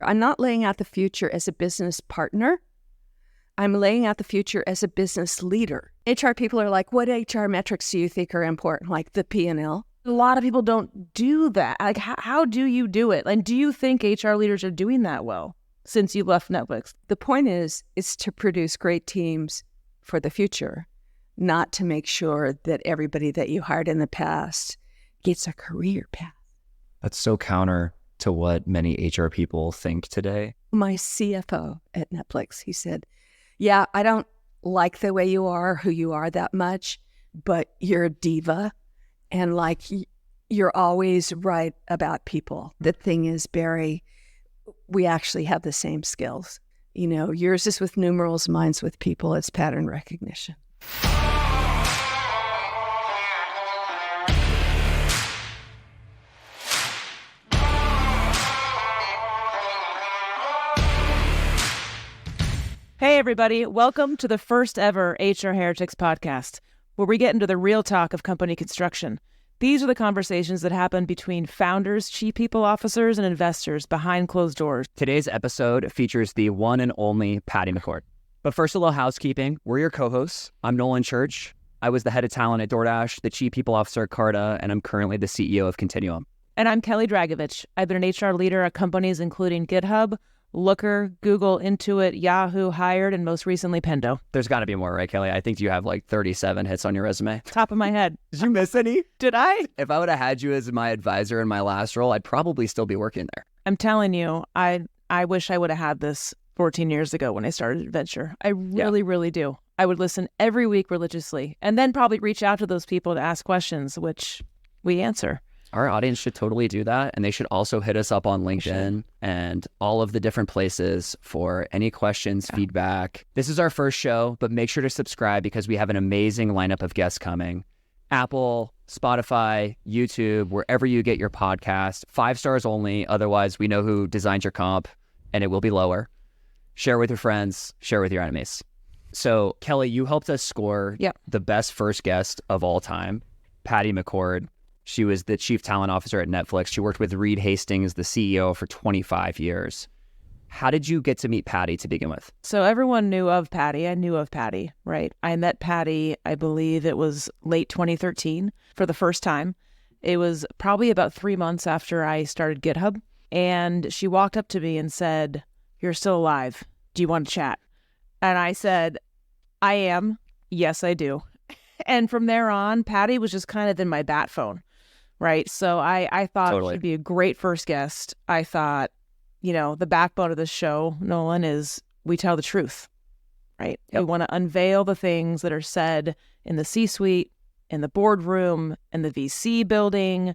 I'm not laying out the future as a business partner. I'm laying out the future as a business leader. HR people are like, what HR metrics do you think are important? Like the P&L? A lot of people don't do that. Like, how do you do it? And do you think HR leaders are doing that well since you left Netflix? The point is to produce great teams for the future, not to make sure that everybody that you hired in the past gets a career path. That's so counter to what many HR people think today. My CFO at Netflix, he said, yeah, I don't like the way you are, who you are that much, but you're a diva. And like, you're always right about people. The thing is, Barry, we actually have the same skills. You know, yours is with numerals, mine's with people. It's pattern recognition. Hey, everybody. Welcome to the first ever HR Heretics podcast, where we get into the real talk of company construction. These are the conversations that happen between founders, chief people officers, and investors behind closed doors. Today's episode features the one and only Patty McCord. But first, a little housekeeping. We're your co-hosts. I'm Nolan Church. I was the head of talent at DoorDash, the chief people officer at Carta, and I'm currently the CEO of Continuum. And I'm Kelly Dragovich. I've been an HR leader at companies including GitHub, Looker, Google, Intuit, Yahoo, Hired, and most recently Pendo. There's got to be more, right, Kelly? I think you have like 37 hits on your resume. Top of my head. Did you miss any? Did I? If I would have had you as my advisor in my last role, I'd probably still be working there. I'm telling you, I wish I would have had this 14 years ago when I started Adventure. I really do. I would listen every week religiously and then probably reach out to those people to ask questions, which we answer. Our audience should totally do that. And they should also hit us up on LinkedIn and all of the different places for any questions, feedback. This is our first show, but make sure to subscribe because we have an amazing lineup of guests coming. Apple, Spotify, YouTube, wherever you get your podcast. 5 stars only. Otherwise, we know who designed your comp and it will be lower. Share with your friends. Share with your enemies. So, Kelly, you helped us score the best first guest of all time, Patty McCord. She was the chief talent officer at Netflix. She worked with Hastings, the CEO, for 25 years. How did you get to meet Patty to begin with? So everyone knew of Patty. I knew of Patty, right? I met Patty, I believe it was late 2013 for the first time. It was probably about 3 months after I started GitHub. And she walked up to me and said, "You're still alive. Do you want to chat?" And I said, "I am. Yes, I do." And from there on, Patty was just kind of in my bat phone. Right. So I thought she'd be a great first guest. I thought, you know, the backbone of this show, Nolan, is we tell the truth. Right. We want to unveil the things that are said in the C-suite, in the boardroom, in the VC building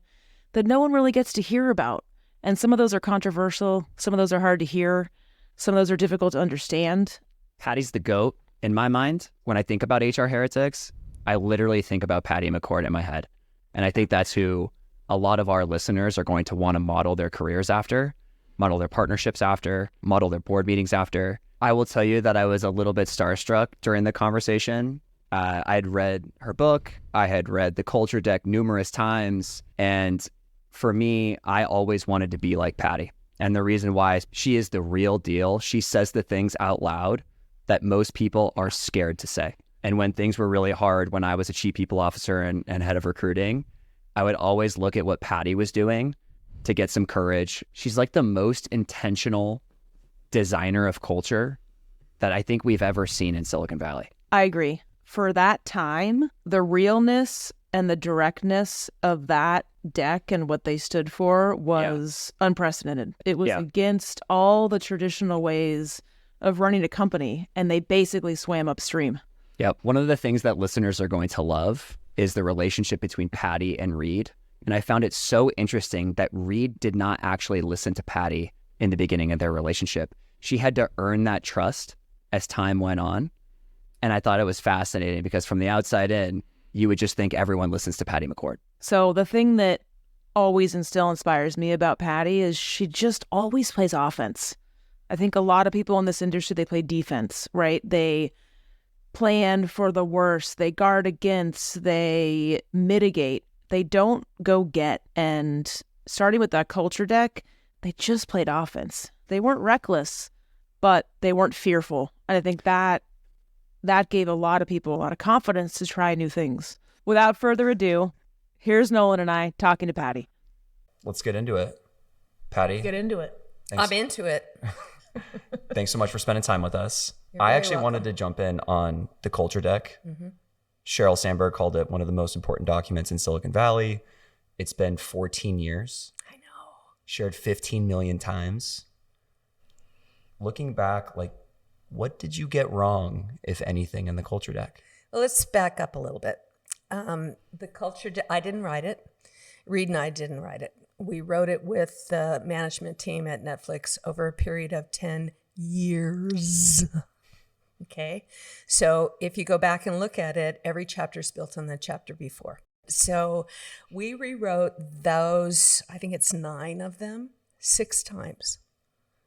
that no one really gets to hear about. And some of those are controversial. Some of those are hard to hear. Some of those are difficult to understand. Patty's the GOAT in my mind. When I think about HR Heretics, I literally think about Patty McCord in my head. And I think that's who a lot of our listeners are going to want to model their careers after, model their partnerships after, model their board meetings after. I will tell you that I was a little bit starstruck during the conversation. I had read her book. I had read the culture deck numerous times. And for me, I always wanted to be like Patty. And the reason why is she is the real deal. She says the things out loud that most people are scared to say. And when things were really hard, when I was a chief people officer and head of recruiting, I would always look at what Patty was doing to get some courage. She's like the most intentional designer of culture that I think we've ever seen in Silicon Valley. I agree. For that time, the realness and the directness of that deck and what they stood for was unprecedented. It was against all the traditional ways of running a company, and they basically swam upstream. Yep. One of the things that listeners are going to love is the relationship between Patty and Reed. And I found it so interesting that Reed did not actually listen to Patty in the beginning of their relationship. She had to earn that trust as time went on. And I thought it was fascinating because from the outside in, you would just think everyone listens to Patty McCord. So the thing that always and still inspires me about Patty is she just always plays offense. I think a lot of people in this industry, they play defense, right? They plan for the worst, they guard against, they mitigate, they don't go get. And starting with that culture deck, they just played offense. They weren't reckless, but they weren't fearful. And I think that gave a lot of people a lot of confidence to try new things. Without further ado, here's Nolan and I talking to Patty. Let's get into it. Patty. Get into it. Thanks. I'm into it. Thanks so much for spending time with us. You're I very actually wanted to jump in on the culture deck. Mm-hmm. Sheryl Sandberg called it one of the most important documents in Silicon Valley. It's been 14 years. I know. Shared 15 million times. Looking back, like, what did you get wrong, if anything, in the culture deck? Well, let's back up a little bit. The culture, I didn't write it. Reed and I didn't write it. We wrote it with the management team at Netflix over a period of 10 years. Okay. So if you go back and look at it, every chapter is built on the chapter before. So we rewrote those, I think it's 9 of them, 6 times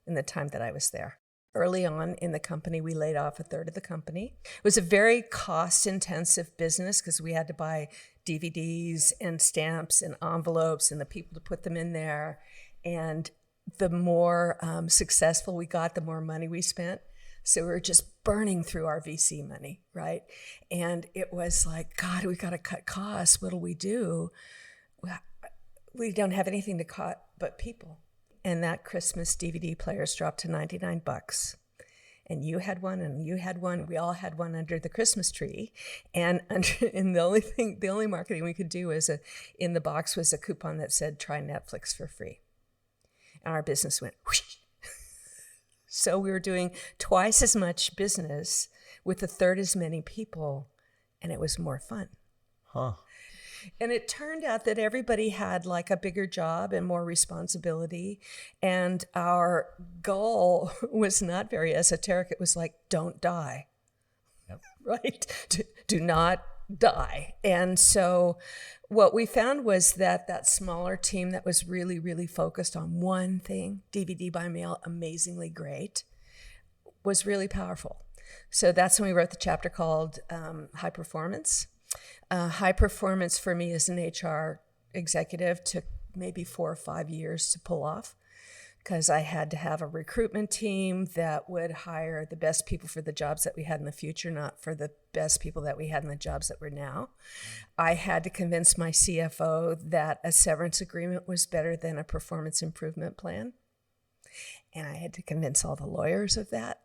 in the time that I was there. Early on in the company, we laid off a third of the company. It was a very cost-intensive business because we had to buy DVDs and stamps and envelopes and the people to put them in there. And the more successful we got, the more money we spent. So we were just burning through our VC money, right? And it was like, God, we got to cut costs. What do? We don't have anything to cut but people. And that Christmas DVD players dropped to $99. And you had one, and you had one. We all had one under the Christmas tree. And the only marketing we could do was in the box was a coupon that said, try Netflix for free. And our business went whoosh. So we were doing twice as much business with a third as many people, and it was more fun. Huh. And it turned out that everybody had like a bigger job and more responsibility. And our goal was not very esoteric. It was like, don't die. Yep. Right? Do not die. And so what we found was that smaller team that was really, really focused on one thing, DVD by mail, amazingly great, was really powerful. So that's when we wrote the chapter called High Performance. High performance for me as an HR executive took maybe 4 or 5 years to pull off because I had to have a recruitment team that would hire the best people for the jobs that we had in the future, not for the best people that we had in the jobs that we're now. I had to convince my CFO that a severance agreement was better than a performance improvement plan. And I had to convince all the lawyers of that.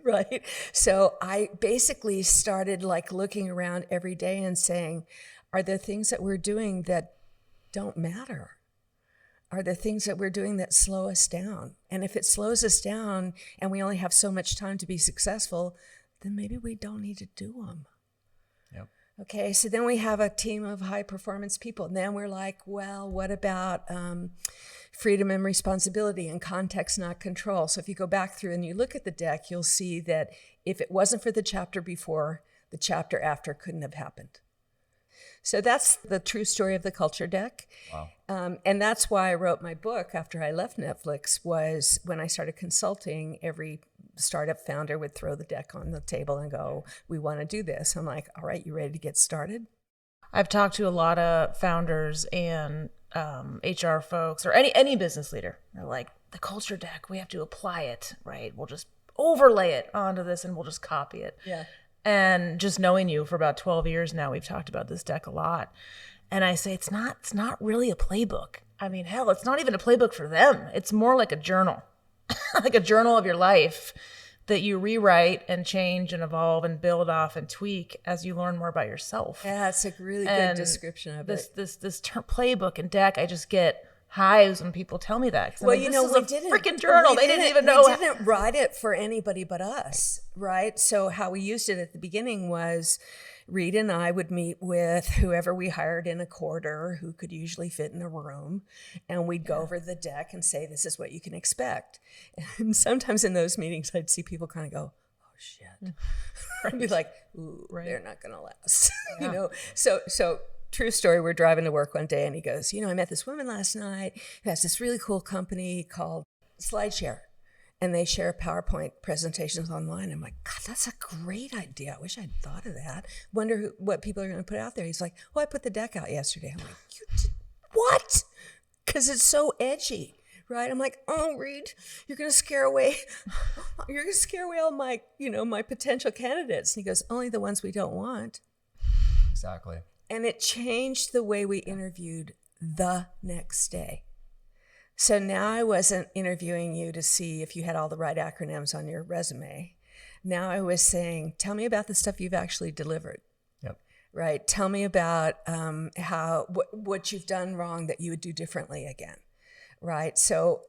Right. So I basically started like looking around every day and saying, are there things that we're doing that don't matter? Are there things that we're doing that slow us down? And if it slows us down and we only have so much time to be successful, then maybe we don't need to do them. Yep. Okay. So then we have a team of high performance people. And then we're like, well, what about freedom and responsibility and context, not control? So if you go back through and you look at the deck, you'll see that if it wasn't for the chapter before, the chapter after couldn't have happened. So that's the true story of the culture deck. Wow. And that's why I wrote my book after I left Netflix. Was when I started consulting, every startup founder would throw the deck on the table and go, we want to do this. I'm like, all right, you ready to get started? I've talked to a lot of founders and HR folks or any business leader. They're like, the culture deck, we have to apply it, right? We'll just overlay it onto this and we'll just copy it. Yeah. And just knowing you for about 12 years now, we've talked about this deck a lot. And I say, it's not really a playbook. I mean, hell, it's not even a playbook for them. It's more like a journal, like a journal of your life that you rewrite and change and evolve and build off and tweak as you learn more about yourself. Yeah, that's a really good description of it. This term playbook and deck, I just get hives when people tell me that. Well, you know, we didn't freaking journal. They didn't even know. We didn't write it for anybody but us, right? So how we used it at the beginning was Reed and I would meet with whoever we hired in a quarter who could usually fit in a room, and we'd go over the deck and say, this is what you can expect. And sometimes in those meetings, I'd see people kind of go, oh, shit. I'd be like, ooh, they're not going to last. Yeah. You know, so true story, we're driving to work one day and he goes, I met this woman last night who has this really cool company called SlideShare. And they share PowerPoint presentations online. I'm like, God, that's a great idea. I wish I'd thought of that. Wonder what people are going to put out there. He's like, well, I put the deck out yesterday. I'm like, you did what? Because it's so edgy, right? I'm like, oh, Reed, you're going to scare away all my, my potential candidates. And he goes, only the ones we don't want. Exactly. And it changed the way we interviewed the next day. So now I wasn't interviewing you to see if you had all the right acronyms on your resume. Now I was saying, tell me about the stuff you've actually delivered. Yep. Right? Tell me about what you've done wrong that you would do differently again. Right? So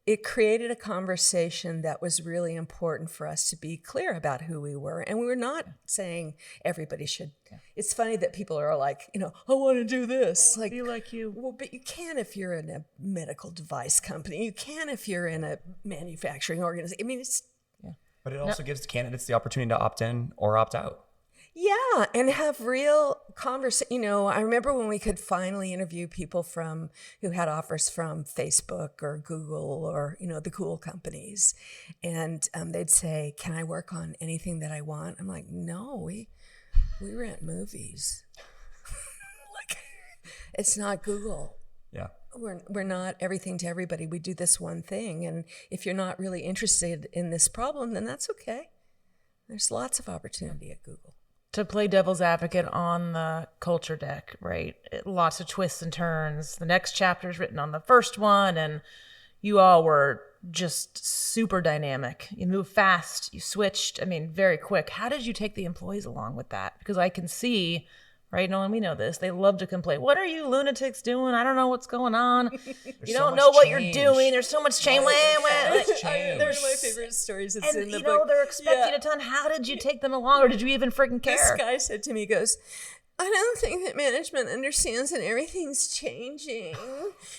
it created a conversation that was really important for us to be clear about who we were. And we were not saying everybody should. Yeah. It's funny that people are like, I want to do this. Like, be like you. Well, but you can if you're in a medical device company. You can if you're in a manufacturing organization. I mean, it's... Yeah. But it also gives candidates the opportunity to opt in or opt out. Yeah, and have real conversation. I remember when we could finally interview people who had offers from Facebook or Google or, the cool companies. And they'd say, can I work on anything that I want? I'm like, no, we rent movies. Like, it's not Google. Yeah. We're not everything to everybody. We do this one thing. And if you're not really interested in this problem, then that's okay. There's lots of opportunity at Google. To play devil's advocate on the culture deck, right? Lots of twists and turns. The next chapter is written on the first one, and you all were just super dynamic. You moved fast, you switched, very quick. How did you take the employees along with that? Because I can see, right, Nolan, we know this, they love to complain. What are you lunatics doing? I don't know what's going on. You don't know what you're doing. There's so much change. They're my favorite stories. It's in the book. They're expecting a ton. How did you take them along, or did you even freaking care? This guy said to me, he goes, I don't think that management understands that everything's changing.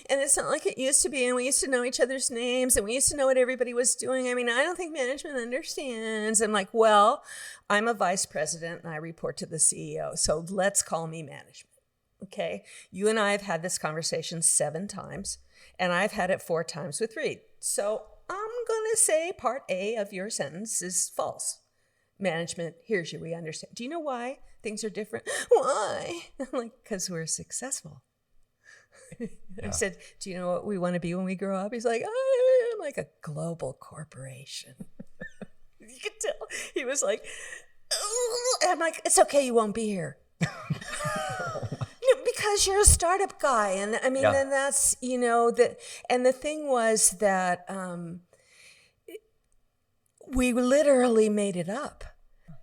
And it's not like it used to be. And we used to know each other's names and we used to know what everybody was doing. I don't think management understands. I'm like, well, I'm a vice president and I report to the CEO. So let's call me management. Okay. You and I have had this conversation 7 times and I've had it 4 times with Reed. So I'm going to say part A of your sentence is false. Management hears you. We understand. Do you know why things are different? Why? I'm like, because we're successful. Yeah. I said, do you know what we want to be when we grow up? He's like, I'm like a global corporation. You could tell. He was like, oh. And I'm like, it's okay. You won't be here. Because you're a startup guy. And then that's, that. And the thing was that we literally made it up.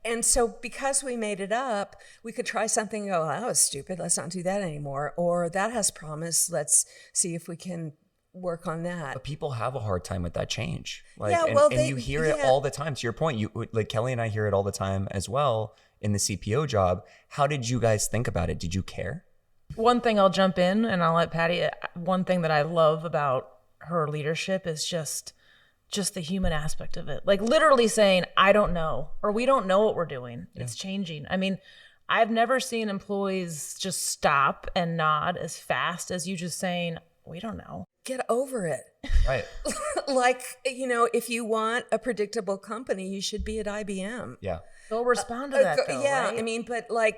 And so because we made it up, we could try something and go, that was stupid. Let's not do that anymore. Or that has promise. Let's see if we can work on that. But people have a hard time with that change. And you hear it all the time. To your point, Kelly and I hear it all the time as well in the CPO job. How did you guys think about it? Did you care? One thing I'll jump in and I'll let Patty, one thing that I love about her leadership is just the human aspect of it. Like literally saying, I don't know, or we don't know what we're doing. Yeah. It's changing. I've never seen employees just stop and nod as fast as you just saying, we don't know. Get over it. Right. If you want a predictable company, you should be at IBM. Yeah. They'll respond to that though, yeah. Right?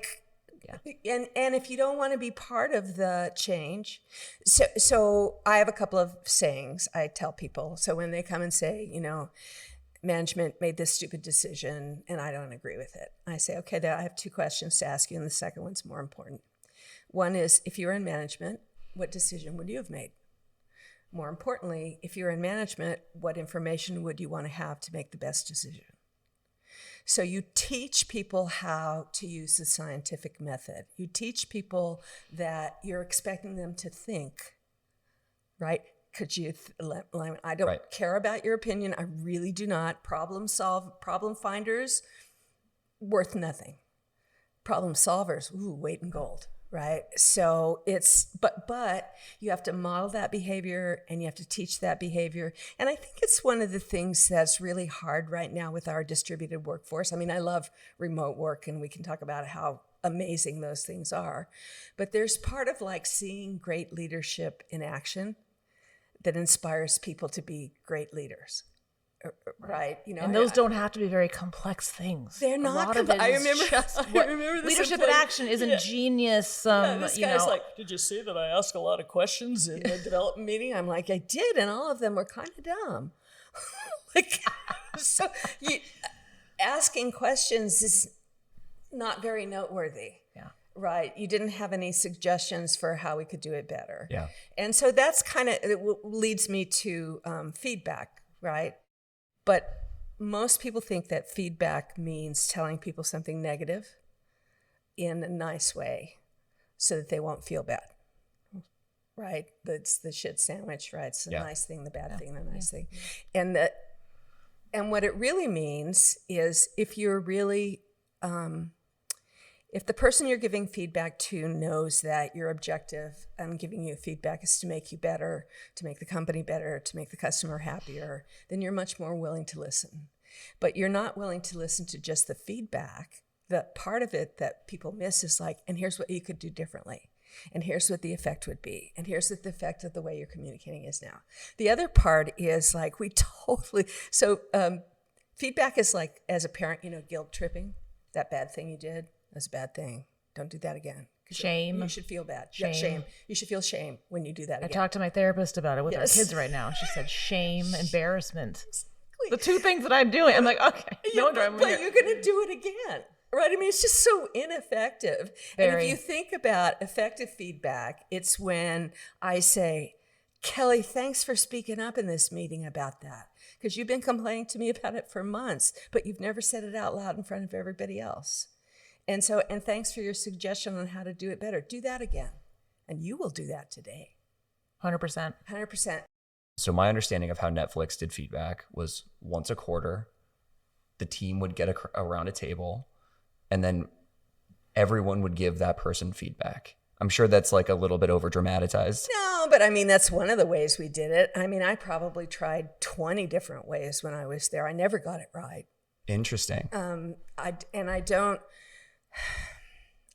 Yeah. And if you don't want to be part of the change, so I have a couple of sayings I tell people. So when they come and say, management made this stupid decision and I don't agree with it, I say, okay, I have 2 questions to ask you, and the second one's more important. One is, if you were in management, what decision would you have made? More importantly, if you're in management, what information would you want to have to make the best decision? So you teach people how to use the scientific method. You teach people that you're expecting them to think, right? Could you, I don't care about your opinion. I really do not. Problem finders, worth nothing. Problem solvers, weight in gold. Right. So but you have to model that behavior and you have to teach that behavior. And I think it's one of the things that's really hard right now with our distributed workforce. I love remote work and we can talk about how amazing those things are. But there's part of seeing great leadership in action that inspires people to be great leaders. Right. And those don't have to be very complex things. They're not. A lot of it I is remember. just I remember this leadership in action isn't genius. This guy's like, did you see that I asked a lot of questions in the development meeting? I'm like, I did, and all of them were kind of dumb. Asking questions is not very noteworthy. Yeah. Right. You didn't have any suggestions for how we could do it better. Yeah. And so that's kind of, it leads me to feedback, right? But most people think that feedback means telling people something negative in a nice way so that they won't feel bad. Right? It's the shit sandwich, right? It's the nice thing, the bad thing, the nice thing. And what it really means is if you're really, if the person you're giving feedback to knows that your objective in giving you feedback is to make you better, to make the company better, to make the customer happier, then you're much more willing to listen. But you're not willing to listen to just the feedback. The part of it that people miss is like, and here's what you could do differently. And here's what the effect would be. And here's what the effect of the way you're communicating is now. The other part is like feedback is like, as a parent, guilt tripping, that bad thing you did. That's a bad thing. Don't do that again. Shame. You should feel bad. Shame. Yeah, shame. You should feel shame when you do that again. I talked to my therapist about it with our kids right now. She said shame, embarrassment. The two things that I'm doing. I'm like, okay. But you're going to do it again. Right? I mean, it's just so ineffective. And if you think about effective feedback, it's when I say, Kelly, thanks for speaking up in this meeting about that. Because you've been complaining to me about it for months, but you've never said it out loud in front of everybody else. And thanks for your suggestion on how to do it better. Do that again. And you will do that today. 100%. 100%. So my understanding of how Netflix did feedback was once a quarter, the team would get around a table, and then everyone would give that person feedback. I'm sure that's like a little bit over dramatized. No, but I mean, that's one of the ways we did it. I mean, I probably tried 20 different ways when I was there. I never got it right. Interesting.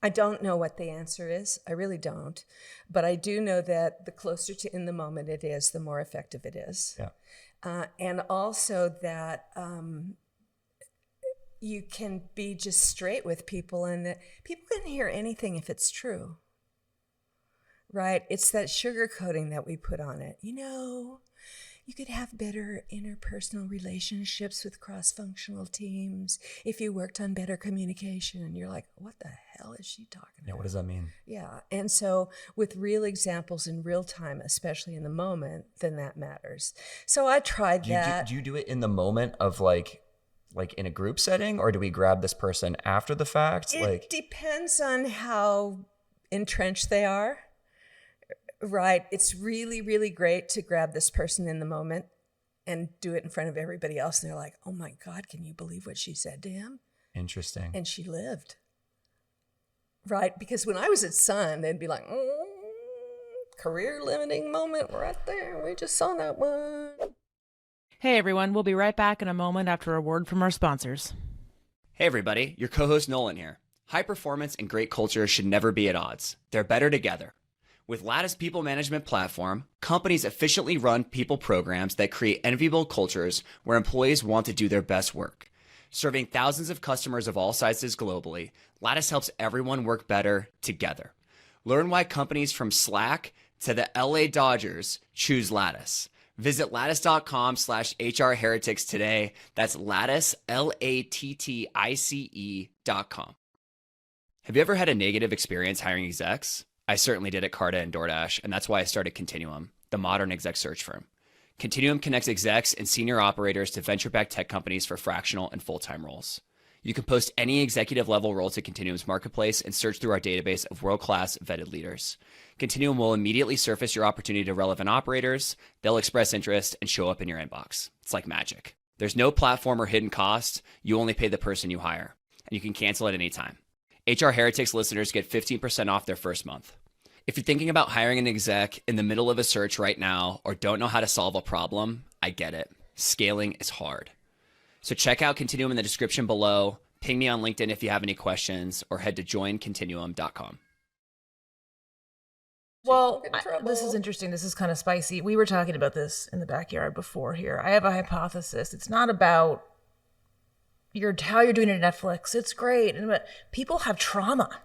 I don't know what the answer is. I really don't. But I do know that the closer to in the moment it is, the more effective it is. Yeah. And also that you can be just straight with people, and that people can hear anything if it's true. Right? It's that sugarcoating that we put on it. You could have better interpersonal relationships with cross-functional teams if you worked on better communication. And you're like, what the hell is she talking about? Yeah, what does that mean? Yeah. And so with real examples in real time, especially in the moment, then that matters. So I tried that. Do you do it in the moment of like in a group setting, or do we grab this person after the fact? It depends on how entrenched they are. Right. It's really, really great to grab this person in the moment and do it in front of everybody else. And they're like, oh my God, can you believe what she said to him? Interesting. And she lived. Right. Because when I was at Sun, they'd be like, career limiting moment right there. We just saw that one. Hey everyone, we'll be right back in a moment after a word from our sponsors. Hey everybody, your co-host Nolan here. High performance and great culture should never be at odds. They're better together. With Lattice People Management Platform, companies efficiently run people programs that create enviable cultures where employees want to do their best work. Serving thousands of customers of all sizes globally, Lattice helps everyone work better together. Learn why companies from Slack to the LA Dodgers choose Lattice. Visit lattice.com/HRheretics today. That's Lattice, LATTICE.com. Have you ever had a negative experience hiring execs? I certainly did at Carta and DoorDash, and that's why I started Continuum, the modern exec search firm. Continuum connects execs and senior operators to venture-backed tech companies for fractional and full-time roles. You can post any executive-level role to Continuum's marketplace and search through our database of world-class vetted leaders. Continuum will immediately surface your opportunity to relevant operators, they'll express interest, and show up in your inbox. It's like magic. There's no platform or hidden cost. You only pay the person you hire, and you can cancel at any time. HR Heretics listeners get 15% off their first month. If you're thinking about hiring an exec in the middle of a search right now or don't know how to solve a problem, I get it. Scaling is hard. So check out Continuum in the description below, ping me on LinkedIn if you have any questions, or head to joincontinuum.com. Well, Get in trouble. this is interesting. This is kind of spicy. We were talking about this in the backyard before here. I have a hypothesis. It's not about how you're doing it at Netflix. It's great. But people have trauma.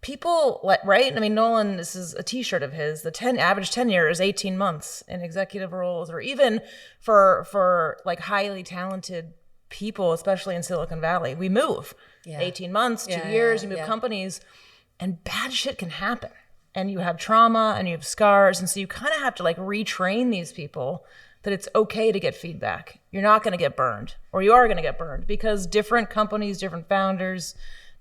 People, right? I mean, Nolan, this is a t-shirt of his. The average tenure is 18 months in executive roles, or even for like highly talented people, especially in Silicon Valley. We move 18 months, 2 years, you move companies, and bad shit can happen. And you have trauma and you have scars. And so you kind of have to like retrain these people that it's okay to get feedback. You're not going to get burned, or you are going to get burned, because different companies, different founders,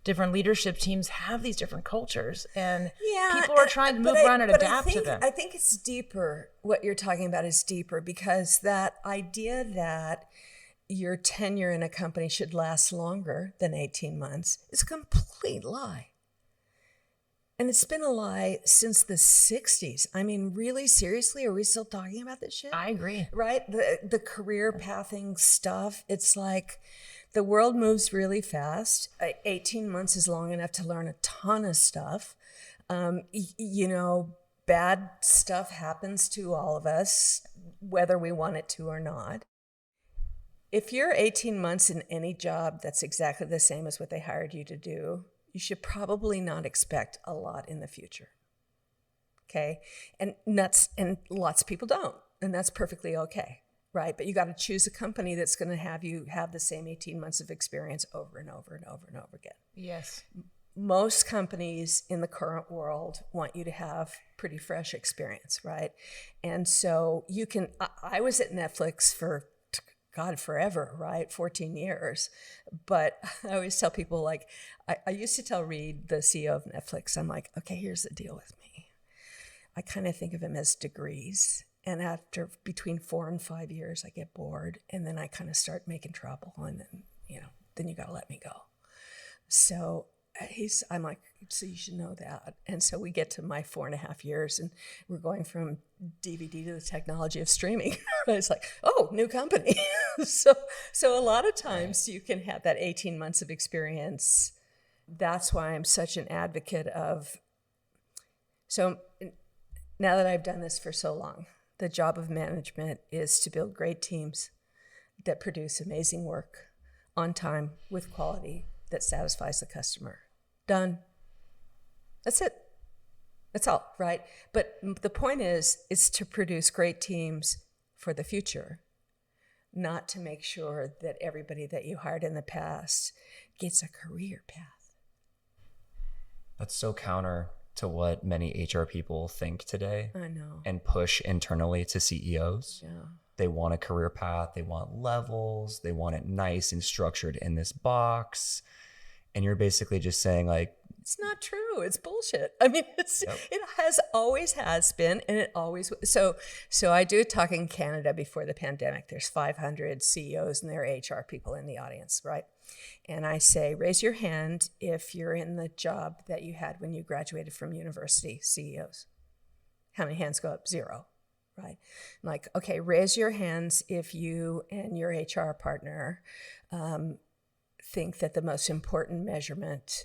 different leadership teams have these different cultures, and people are trying to move around and adapt to them. I think it's deeper. What you're talking about is deeper, because that idea that your tenure in a company should last longer than 18 months is a complete lie. And it's been a lie since the 60s. I mean, really, seriously, are we still talking about this shit? I agree. Right? The career pathing stuff, it's like the world moves really fast. 18 months is long enough to learn a ton of stuff. Bad stuff happens to all of us, whether we want it to or not. If you're 18 months in any job that's exactly the same as what they hired you to do, you should probably not expect a lot in the future. Okay? And lots of people don't, and that's perfectly okay, right? But you got to choose a company that's going to have you have the same 18 months of experience over and over and over and over again. Yes. Most companies in the current world want you to have pretty fresh experience, right? And so I was at Netflix for forever, right? 14 years. But I always tell people, like, I used to tell Reed, the CEO of Netflix, I'm like, okay, here's the deal with me. I kind of think of him as degrees. And after between 4 and 5 years, I get bored. And then I kind of start making trouble. And then you got to let me go. So I'm like, so you should know that. And so we get to my 4.5 years, and we're going from DVD to the technology of streaming. It's like, oh, new company. So a lot of times you can have that 18 months of experience. That's why I'm such an advocate of. So now that I've done this for so long, the job of management is to build great teams that produce amazing work on time with quality that satisfies the customer. Done. That's it. That's all, right? But the point is to produce great teams for the future, not to make sure that everybody that you hired in the past gets a career path. That's so counter to what many HR people think today. I know. And push internally to CEOs. Yeah. They want a career path. They want levels. They want it nice and structured in this box. And you're basically just saying, like, it's not true. It's bullshit. I mean, it always has been, and it always. So I do a talk in Canada before the pandemic. There's 500 CEOs and their HR people in the audience, right? And I say, raise your hand if you're in the job that you had when you graduated from university, CEOs. How many hands go up? 0, right? I'm like, okay, raise your hands if you and your HR partner think that the most important measurement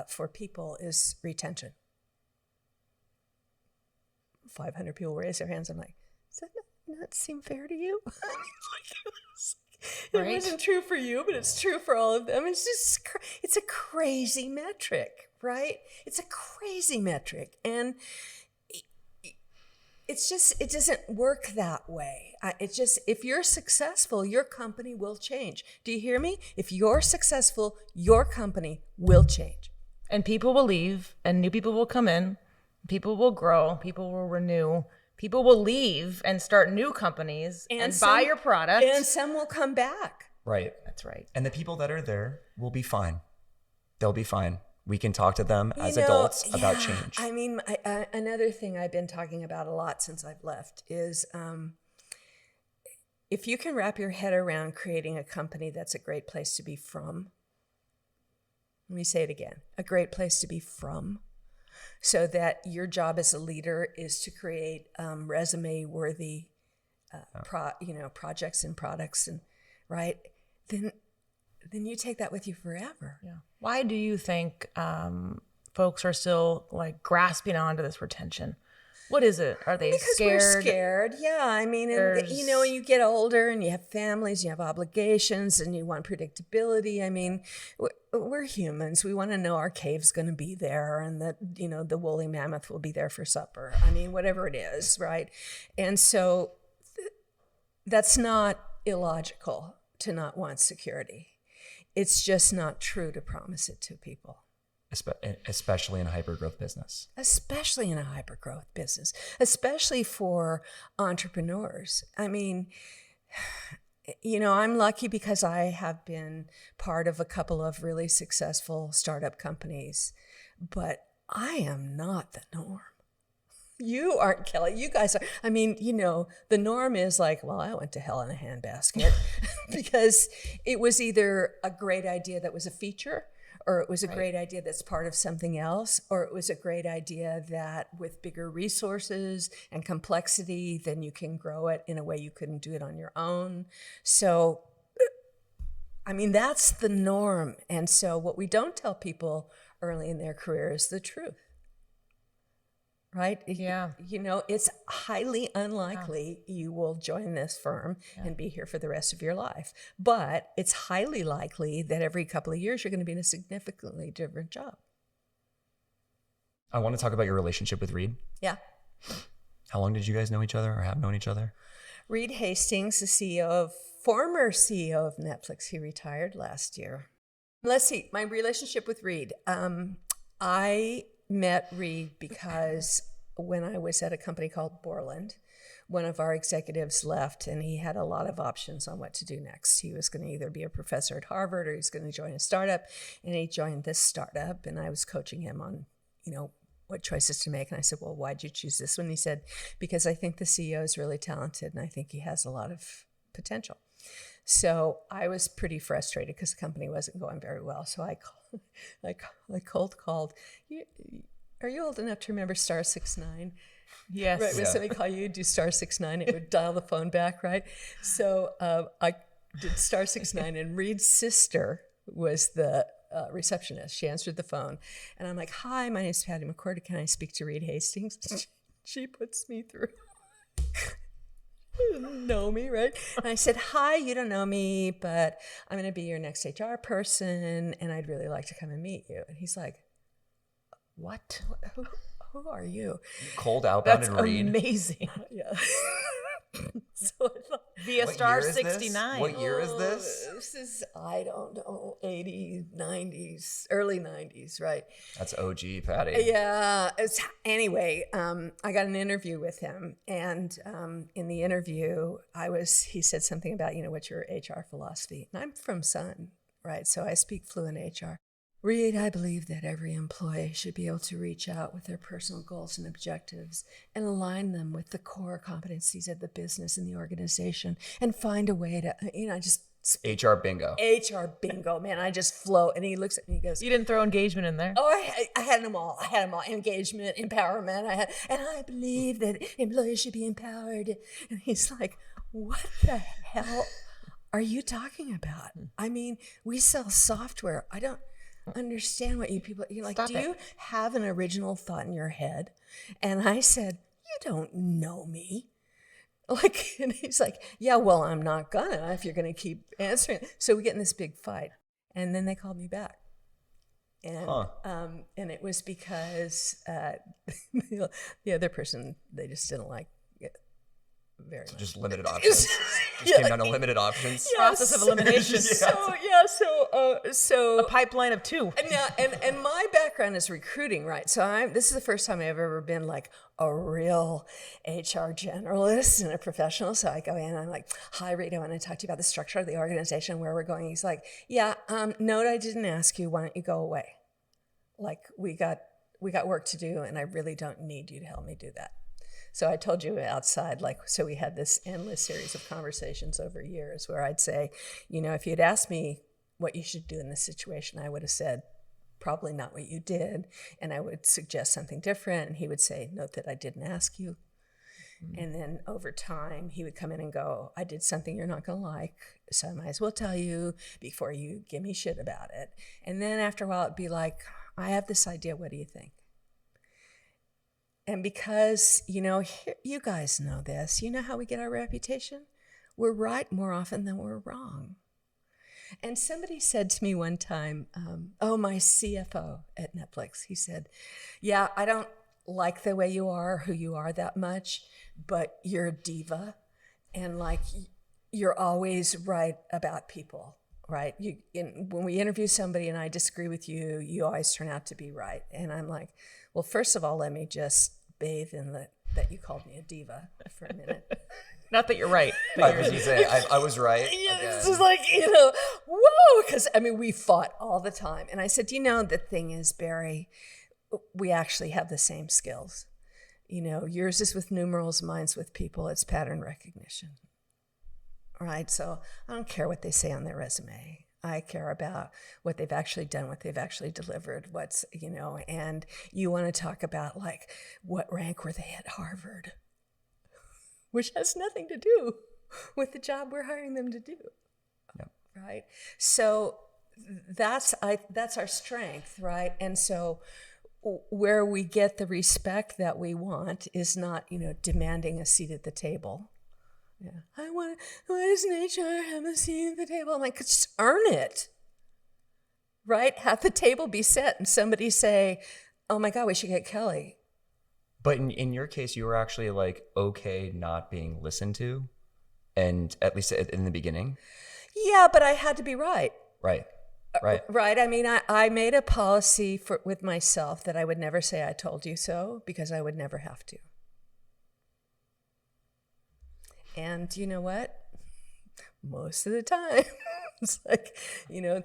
for people is retention. 500 people raise their hands. I'm like, does that not seem fair to you? It wasn't true for you, but it's true for all of them. It's a crazy metric, right? It's a crazy metric. And it doesn't work that way. If you're successful, your company will change. Do you hear me? If you're successful, your company will change. And people will leave, and new people will come in. People will grow. People will renew. People will leave and start new companies and buy your product. And some will come back. Right. That's right. And the people that are there will be fine. They'll be fine. We can talk to them as adults about change. I mean, another thing I've been talking about a lot since I've left is if you can wrap your head around creating a company that's a great place to be from. Let me say it again. A great place to be from. So that your job as a leader is to create resume-worthy projects and products, and right? Then you take that with you forever. Yeah. Why do you think folks are still like grasping onto this retention? What is it? Are they Because scared? we're scared. Yeah. I mean, and, you know, you get older and you have families, you have obligations, and you want predictability. I mean, we're humans. We want to know our cave's going to be there and that, you know, the woolly mammoth will be there for supper. I mean, whatever it is, right? And so that's not illogical to not want security. It's just not true to promise it to people. Especially in a hyper-growth business. Especially in a hyper-growth business, especially for entrepreneurs. I mean, you know, I'm lucky because I have been part of a couple of really successful startup companies, but I am not the norm. You aren't, Kelly. You guys are. I mean, you know, the norm is like, well, I went to hell in a handbasket because it was either a great idea that was a feature, or it was a great idea that's part of something else, or it was a great idea that with bigger resources and complexity, then you can grow it in a way you couldn't do it on your own. So, I mean, that's the norm. And so what we don't tell people early in their career is the truth. Right? Yeah. You know, it's highly unlikely you will join this firm and be here for the rest of your life. But it's highly likely that every couple of years you're going to be in a significantly different job. I want to talk about your relationship with Reed. Yeah. How long did you guys know each other or have known each other? Reed Hastings, the former CEO of Netflix, he retired last year. Let's see, my relationship with Reed. I met Reed because when I was at a company called Borland, one of our executives left and he had a lot of options on what to do next. He was going to either be a professor at Harvard or he was going to join a startup, and he joined this startup, and I was coaching him on, you know, what choices to make. And I said, well, why'd you choose this one? He said, because I think the CEO is really talented and I think he has a lot of potential. So I was pretty frustrated because the company wasn't going very well. So I cold called. Are you old enough to remember star 69? Yes. Right, when somebody called you, do star 69, it would dial the phone back, right? So I did star 69, and Reed's sister was the receptionist. She answered the phone, and I'm like, hi, my name is Patty McCord. Can I speak to Reed Hastings? She puts me through. You don't know me, right? And I said, hi, you don't know me, but I'm going to be your next HR person, and I'd really like to come and meet you. And he's like, what? Who are you? Cold outbound That's and Reed. amazing. Yeah. So I thought, Via What star year is this? 69. What year is this? This is, I don't know, 80s, 90s, early 90s, right? That's OG, Patty. Yeah. Anyway, I got an interview with him, and in the interview, he said something about, you know, what's your HR philosophy? And I'm from Sun, right? So I speak fluent HR. Reed, I believe that every employee should be able to reach out with their personal goals and objectives and align them with the core competencies of the business and the organization and find a way to, you know, just... HR bingo. HR bingo, man. I just flow. And he looks at me and he goes... You didn't throw engagement in there? Oh, I had them all. I had them all. Engagement, empowerment. And I believe that employees should be empowered. And he's like, what the hell are you talking about? I mean, we sell software. I don't understand what you people, you're like, do you have an original thought in your head? And I said, you don't know me. Like, and he's like, yeah, well, I'm not gonna if you're gonna keep answering. So we get in this big fight. And then they called me back. And and it was because the other person, they just didn't like it very much. Just limited options. Just came down to limited options. Process of elimination. So a pipeline of two. And my background is recruiting, right? So this is the first time I've ever been like a real HR generalist and a professional. So I go in and I'm like, hi, Reed, I want to talk to you about the structure of the organization, where we're going. He's like, yeah, note I didn't ask you. Why don't you go away? Like, we got work to do, and I really don't need you to help me do that. So I told you outside, like, so we had this endless series of conversations over years where I'd say, you know, if you'd asked me what you should do in this situation, I would have said, probably not what you did. And I would suggest something different. And he would say, note that I didn't ask you. Mm-hmm. And then over time, he would come in and go, I did something you're not going to like, so I might as well tell you before you give me shit about it. And then after a while, it'd be like, I have this idea. What do you think? And because, you guys know this, you know how we get our reputation? We're right more often than we're wrong. And somebody said to me one time, my CFO at Netflix, he said, yeah, I don't like the way you are, who you are that much, but you're a diva. And like, you're always right about people, right? When we interview somebody and I disagree with you, you always turn out to be right. And I'm like, well, first of all, let me just bathe in that you called me a diva for a minute. Not that you're right. I was going to say, I was right. Yeah, again. this is like, whoa, because we fought all the time. And I said, the thing is, Barry, we actually have the same skills. Yours is with numerals, mine's with people. It's pattern recognition, right? So I don't care what they say on their resume. I care about what they've actually done, what they've actually delivered, and you want to talk about like, what rank were they at Harvard? Which has nothing to do with the job we're hiring them to do. Yep. Right? So that's our strength, right? And so where we get the respect that we want is not, demanding a seat at the table. Yeah. Why doesn't HR have a seat at the table? I'm like, just earn it. Right? Have the table be set and somebody say, oh my God, we should get Kelly. But in your case, you were actually like, okay, not being listened to. And at least in the beginning. Yeah, but I had to be right. Right. Right. I mean, I made a policy with myself that I would never say I told you so, because I would never have to. And you know what? Most of the time, it's like,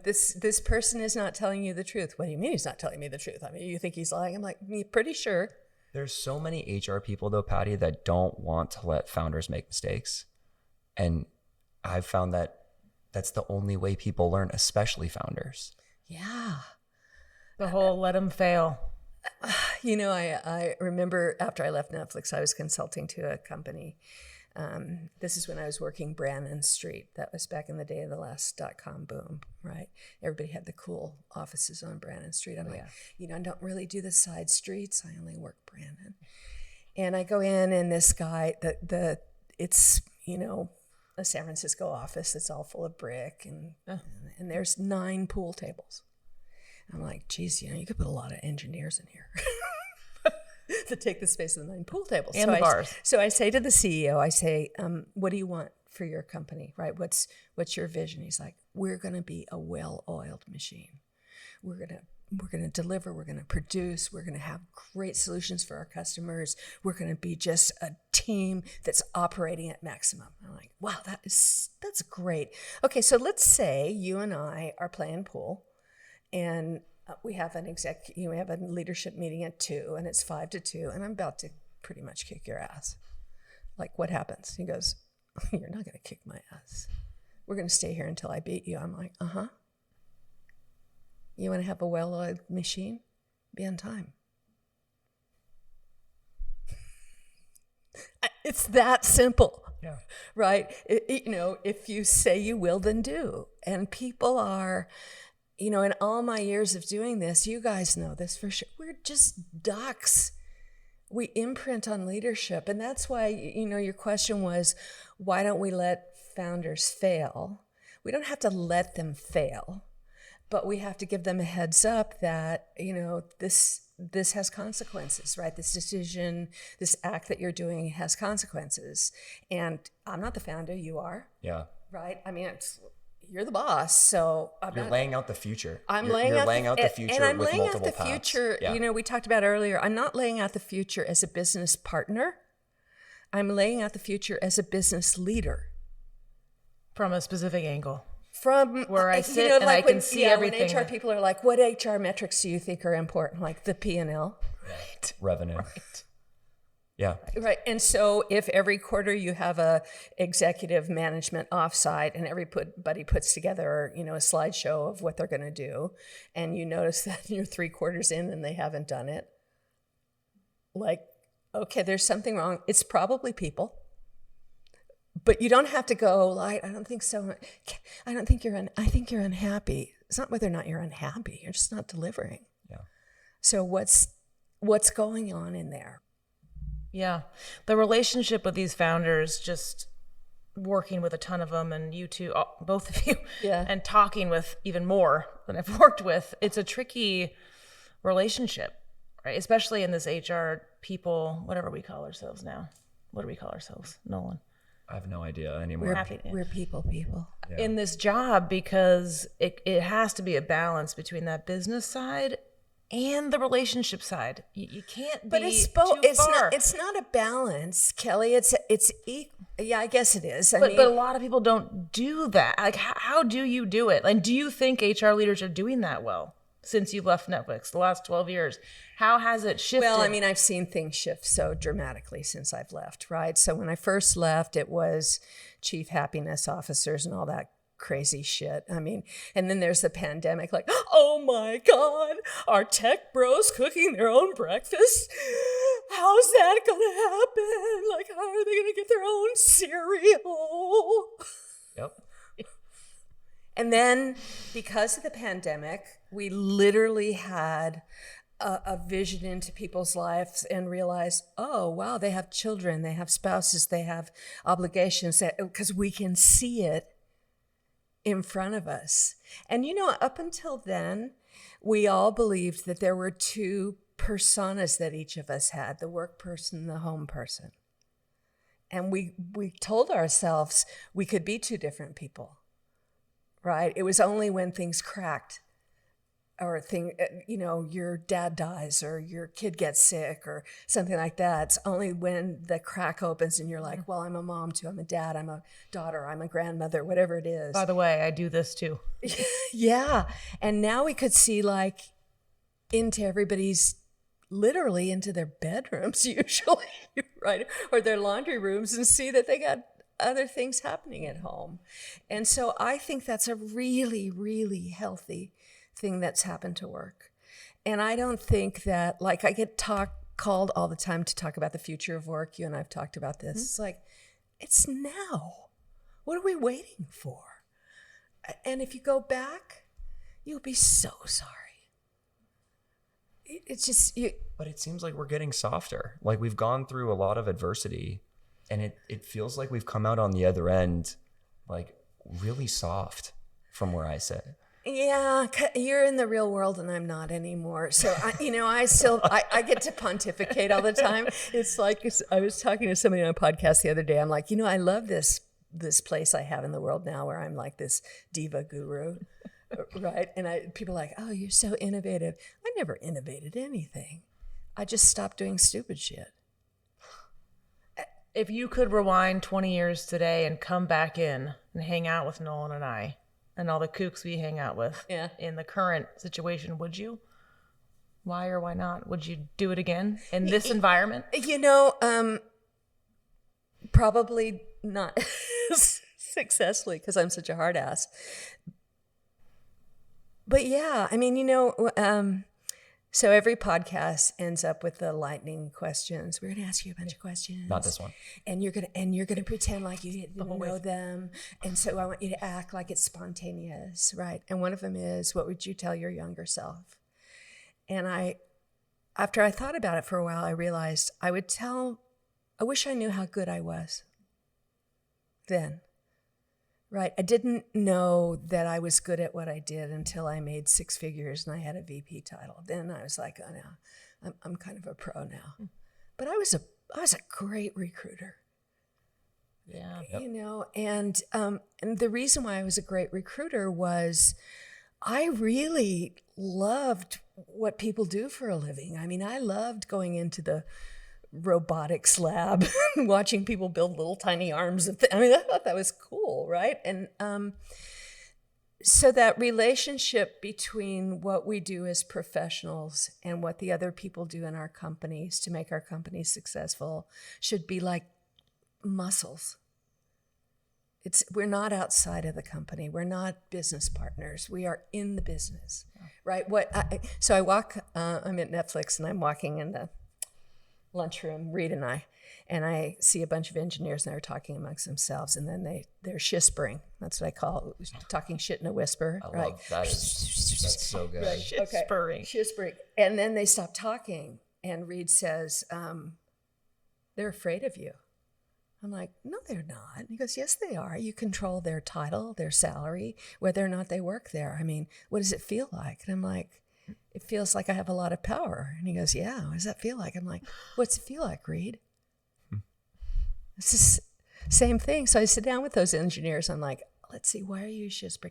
this person is not telling you the truth. What do you mean he's not telling me the truth? I mean, you think he's lying? I'm like, pretty sure. There's so many HR people, though, Patty, that don't want to let founders make mistakes. And I've found that that's the only way people learn, especially founders. Yeah. The whole let them fail. I remember after I left Netflix, I was consulting to a company. This is when I was working Brannan Street. That was back in the day of the last .com boom, right? Everybody had the cool offices on Brannan Street. I'm like, I don't really do the side streets. I only work Brannan. And I go in, and this guy, it's a San Francisco office that's all full of brick, and there's 9 pool tables. I'm like, geez, you could put a lot of engineers in here. To take the space of the 9 pool tables. And the bars. So I say to the CEO, I say, what do you want for your company, right? What's your vision? He's like, we're going to be a well-oiled machine. We're going to deliver, we're going to produce, we're going to have great solutions for our customers. We're going to be just a team that's operating at maximum. I'm like, wow, that's great. Okay, so let's say you and I are playing pool, and we have we have a leadership meeting at 2, and it's 5 to 2, and I'm about to pretty much kick your ass. Like, what happens? He goes, you're not going to kick my ass. We're going to stay here until I beat you. I'm like, uh-huh. You want to have a well-oiled machine? Be on time. It's that simple. Yeah. Right? If you say you will, then do. And people are... in all my years of doing this, you guys know this for sure, we're just ducks. We imprint on leadership. And that's why, your question was, why don't we let founders fail? We don't have to let them fail, but we have to give them a heads up that, this has consequences, right? This decision, this act that you're doing has consequences. And I'm not the founder, you are. Yeah. Right? I mean, you're the boss, so you're laying out the future. I'm laying out the future, and I'm with laying multiple out the paths. future. Yeah. We talked about earlier. I'm not laying out the future as a business partner. I'm laying out the future as a business leader From a specific angle. From where I sit and I can see everything. When HR people are like, "What HR metrics do you think are important?" Like the P&L, right? Revenue, right? Yeah. Right. And so if every quarter you have a executive management offsite and everybody puts together, a slideshow of what they're going to do, and you notice that you're 3 quarters in and they haven't done it, like, okay, there's something wrong. It's probably people. But you don't have to go, I don't think so. I think you're unhappy. It's not whether or not you're unhappy. You're just not delivering. Yeah. So what's going on in there? Yeah. The relationship with these founders, just working with a ton of them, and you two, both of you, Yeah. and talking with even more than I've worked with, it's a tricky relationship, right? Especially in this HR people, whatever we call ourselves now. What do we call ourselves, Nolan? I have no idea anymore. We're people. In this job, because it has to be a balance between that business side and the relationship side. You can't be But it's both. too far. It's not a balance, Kelly. Yeah, I guess it is. But a lot of people don't do that. Like, how do you do it? And do you think HR leaders are doing that well since you left Netflix the last 12 years? How has it shifted? Well, I mean, I've seen things shift so dramatically since I've left, right? So when I first left, it was chief happiness officers and all that crazy shit. I mean, and then there's the pandemic, like, oh my God, are tech bros cooking their own breakfast? How's that gonna happen? Like, how are they gonna get their own cereal? Yep. And then because of the pandemic, we literally had a vision into people's lives and realized, oh, wow, they have children, they have spouses, they have obligations, because we can see it in front of us. And, up until then, we all believed that there were two personas that each of us had, the work person, the home person. And we told ourselves we could be two different people, right? It was only when things cracked, or your dad dies or your kid gets sick or something like that. It's only when the crack opens and you're like, well, I'm a mom too, I'm a dad, I'm a daughter, I'm a grandmother, whatever it is. By the way, I do this too. Yeah. And now we could see like into everybody's, literally into their bedrooms usually, right? Or their laundry rooms, and see that they got other things happening at home. And so I think that's a really, really healthy thing that's happened to work. And I don't think that, like, I get called all the time to talk about the future of work. You and I've talked about this. Mm-hmm. It's like, it's now. What are we waiting for? And if you go back, you'll be so sorry. It's just But it seems like we're getting softer. Like, we've gone through a lot of adversity, and it feels like we've come out on the other end like really soft from where I sit. Yeah, you're in the real world and I'm not anymore. So, I get to pontificate all the time. It's like, I was talking to somebody on a podcast the other day. I'm like, I love this place I have in the world now where I'm like this diva guru, right? And people are like, oh, you're so innovative. I never innovated anything. I just stopped doing stupid shit. If you could rewind 20 years today and come back in and hang out with Nolan and I, and all the kooks we hang out with in the current situation, would you? Why or why not? Would you do it again in this environment? Probably not successfully, because I'm such a hard ass. But yeah, I mean, so every podcast ends up with the lightning questions. We're going to ask you a bunch of questions. Not this one. And you're gonna pretend like you didn't know them. And so I want you to act like it's spontaneous, right? And one of them is, what would you tell your younger self? And after I thought about it for a while, I realized I wish I knew how good I was then. Right. I didn't know that I was good at what I did until I made 6 figures and I had a VP title. Then I was like, oh no, I'm kind of a pro now. But I was a great recruiter. Yeah. And the reason why I was a great recruiter was I really loved what people do for a living. I mean, I loved going into the robotics lab and watching people build little tiny arms. I thought that was cool, right? And so that relationship between what we do as professionals and what the other people do in our companies to make our companies successful should be like muscles. We're not outside of the company. We're not business partners. We are in the business, right? So I walk, I'm at Netflix and I'm walking in the lunchroom, Reed and I see a bunch of engineers and they're talking amongst themselves, and then they're shispering. That's what I call it, talking shit in a whisper. I right? love that. That's so good. Right. Shispering. Shispering. And then they stop talking, and Reed says, they're afraid of you. I'm like, no, they're not. He goes, yes, they are. You control their title, their salary, whether or not they work there. I mean, what does it feel like? And I'm like, it feels like I have a lot of power. And he goes, yeah, what does that feel like? I'm like, what's it feel like, Reed? It's the same thing. So I sit down with those engineers. I'm like, let's see, why are you just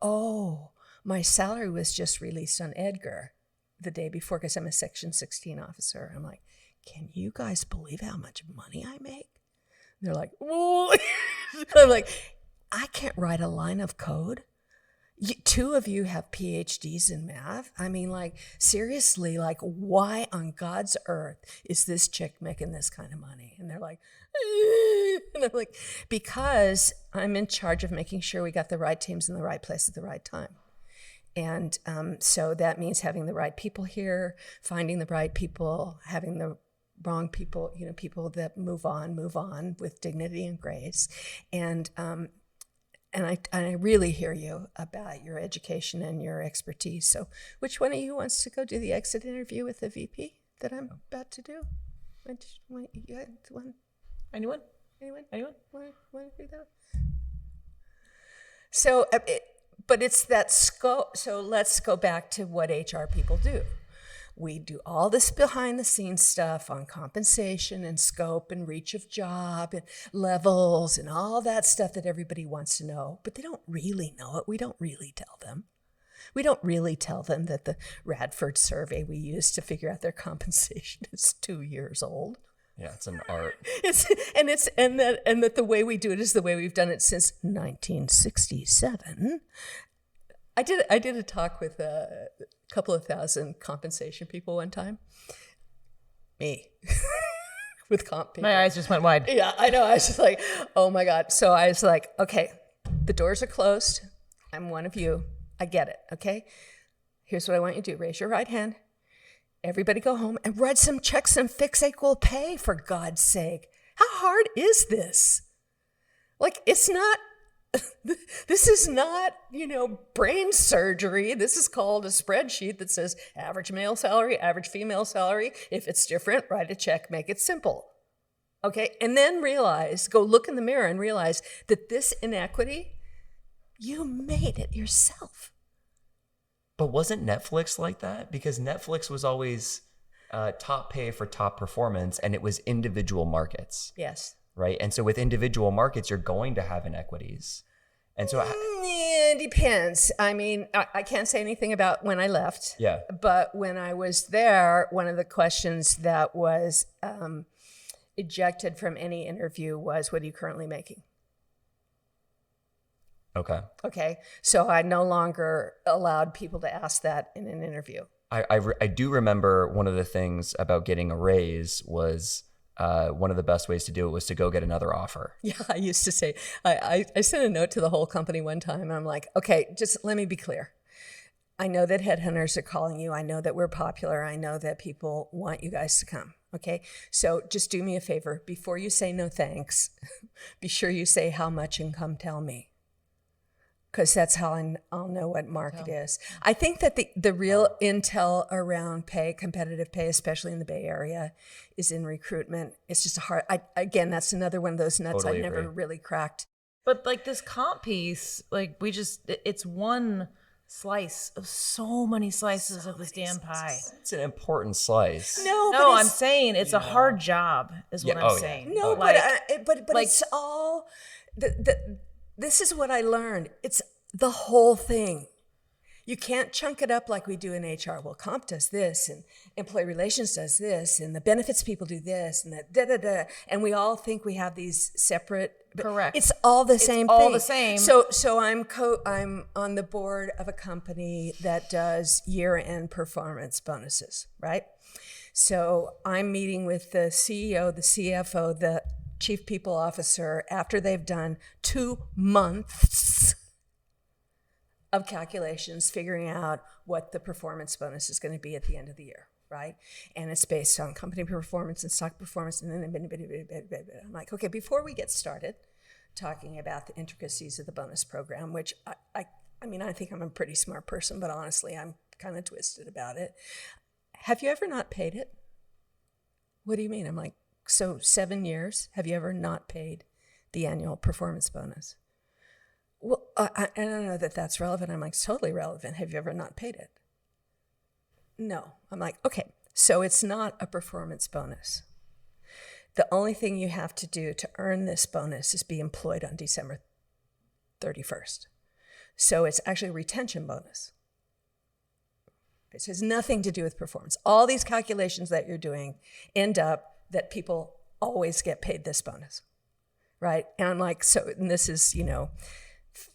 oh, my salary was just released on Edgar the day before because I'm a Section 16 officer. I'm like, can you guys believe how much money I make? They're like, whoa. I'm like, I can't write a line of code. Two of you have PhDs in math. I mean, like, seriously, like, why on God's earth is this chick making this kind of money? And they're like, and I'm like, because I'm in charge of making sure we got the right teams in the right place at the right time. And so that means having the right people here, finding the right people, having the wrong people, people that move on with dignity and grace. And I really hear you about your education and your expertise. So which one of you wants to go do the exit interview with the VP that I'm about to do? Anyone? Want to do that? So, but it's that scope. So let's go back to what HR people do. We do all this behind the scenes stuff on compensation and scope and reach of job and levels and all that stuff that everybody wants to know, but they don't really know it. We don't really tell them. We don't really tell them that the Radford survey we used to figure out their compensation is 2 years old. Yeah, it's an art. And that the way we do it is the way we've done it since 1967. I did a talk with a couple of thousand compensation people one time. Me. With comp people. My eyes just went wide. Yeah, I know. I was just like, oh my God. So I was like, okay, the doors are closed. I'm one of you. I get it, okay? Here's what I want you to do. Raise your right hand. Everybody go home and write some checks and fix equal pay, for God's sake. How hard is this? Like, it's not... This is not, brain surgery. This is called a spreadsheet that says average male salary, average female salary. If it's different, write a check, make it simple. Okay? And then go look in the mirror and realize that this inequity, you made it yourself. But wasn't Netflix like that? Because Netflix was always top pay for top performance, and it was individual markets. Yes. Right? And so with individual markets, you're going to have inequities. And so it depends. I mean, I can't say anything about when I left. Yeah. But when I was there, one of the questions that was ejected from any interview was, what are you currently making? Okay. So I no longer allowed people to ask that in an interview. I do remember one of the things about getting a raise was... one of the best ways to do it was to go get another offer. Yeah, I used to say, I sent a note to the whole company one time, and I'm like, okay, just let me be clear. I know that headhunters are calling you. I know that we're popular. I know that people want you guys to come, okay? So just do me a favor. Before you say no thanks, be sure you say how much and come tell me. Because that's how I'll know what market is. I think that the real intel around pay, competitive pay, especially in the Bay Area, is in recruitment. It's just again, that's another one of those nuts Totally I've never agree. really cracked. But like this comp piece, like it's one slice of so many slices of this damn pie. It's an important slice. No, I'm saying it's a hard job, is what I'm saying. No, Like, but it's all this is what I learned. It's the whole thing. You can't chunk it up like we do in HR. Well, comp does this, and employee relations does this, and the benefits people do this, and that and we all think we have these separate. Correct. It's all the same thing. all the same. So I'm on the board of a company that does year-end performance bonuses, right? So I'm meeting with the CEO, the CFO, the Chief People Officer after they've done 2 months of calculations, figuring out what the performance bonus is going to be at the end of the year, right? And it's based on company performance and stock performance. And then I'm like, okay, before we get started talking about the intricacies of the bonus program, which I mean, I think I'm a pretty smart person, but honestly, I'm kind of twisted about it. Have you ever not paid it? What do you mean? I'm like, so 7 years, have you ever not paid the annual performance bonus? Well, I don't know that that's relevant. I'm like, it's totally relevant. Have you ever not paid it? No. I'm like, okay, so it's not a performance bonus. The only thing you have to do to earn this bonus is be employed on December 31st. So it's actually a retention bonus. It has nothing to do with performance. All these calculations that you're doing end up that people always get paid this bonus, right? And I'm like, so, and this is,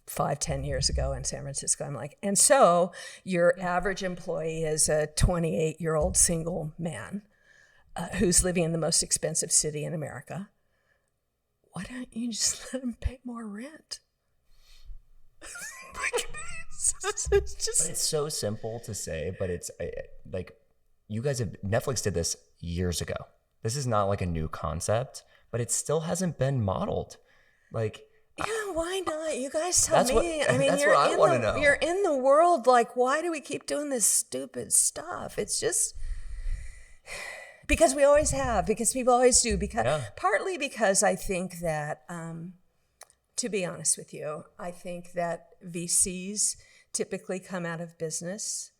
5-10 years ago in San Francisco. I'm like, and so your average employee is a 28-year-old single man who's living in the most expensive city in America. Why don't you just let him pay more rent? But it's so simple to say, but it's like Netflix did this years ago. This is not like a new concept, but it still hasn't been modeled. Like, yeah, why not? You guys tell me. That's what I want to know. You're in the world. Like, why do we keep doing this stupid stuff? It's just because we always have, because people always do. Partly because I think that, to be honest with you, I think that VCs typically come out of business,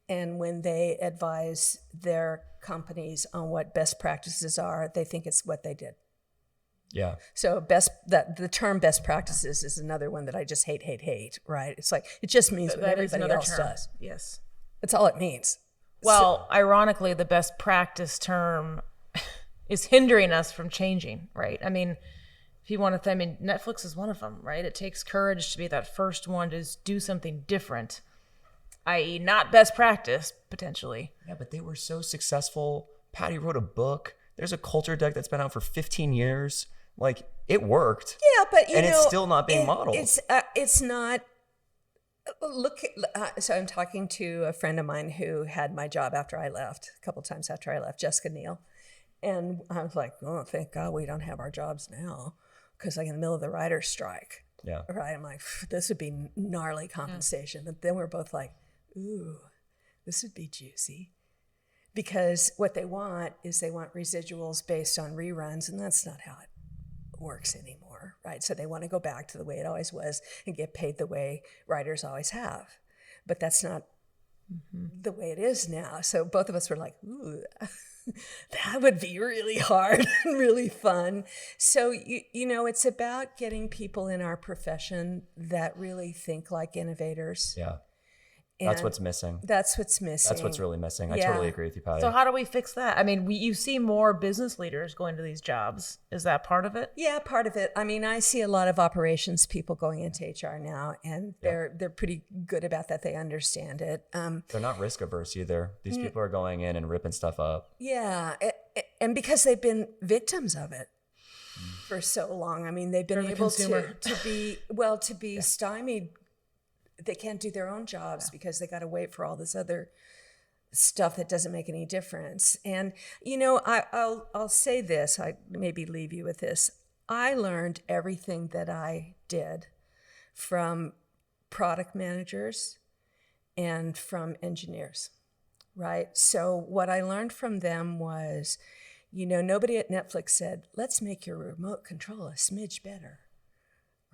and when they advise their companies on what best practices are, they think it's what they did. Yeah. So the term best practices is another one that I just hate, right? It's like, it just means what everybody else does. Yes. That's all it means. Well, ironically, the best practice term is hindering us from changing, right? I mean, if you want to, Netflix is one of them, right? It takes courage to be that first one to do something different, i.e. not best practice, potentially. Yeah, but they were so successful. Patty wrote a book. There's a culture deck that's been out for 15 years. Like, it worked. Yeah, but it's still not being modeled. It's not. So I'm talking to a friend of mine who had my job after I left, a couple times after I left, Jessica Neal. And I was like, oh, thank God we don't have our jobs now, because like in the middle of the writer's strike. Yeah. Right. I'm like, this would be gnarly compensation. Yeah. But then we're both like, ooh, this would be juicy. Because what they want is they want residuals based on reruns, and that's not how it works anymore, right? So they want to go back to the way it always was and get paid the way writers always have. But that's not the way it is now. So both of us were like, ooh, that would be really hard and really fun. So, it's about getting people in our profession that really think like innovators. Yeah. That's what's missing. That's what's missing. That's what's really missing. I totally agree with you, Patty. So how do we fix that? I mean, you see more business leaders going to these jobs. Is that part of it? Yeah, part of it. I mean, I see a lot of operations people going into HR now, and they're pretty good about that. They understand it. They're not risk averse either. These people are going in and ripping stuff up. Yeah, and because they've been victims of it for so long. I mean, they've been able to be stymied. They can't do their own jobs because they got to wait for all this other stuff that doesn't make any difference. And, I'll say this, I maybe leave you with this. I learned everything that I did from product managers and from engineers, right? So what I learned from them was, nobody at Netflix said, let's make your remote control a smidge better.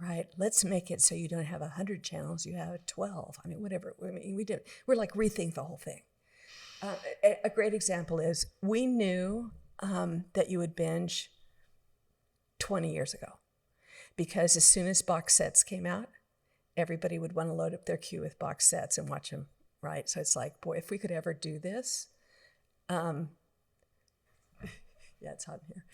Right. Let's make it so you don't have 100 channels, you have 12. I mean, whatever. We're like rethink the whole thing. A great example is we knew that you would binge 20 years ago, because as soon as box sets came out, everybody would want to load up their queue with box sets and watch them. Right. So it's like, boy, if we could ever do this. Yeah, it's hot in here.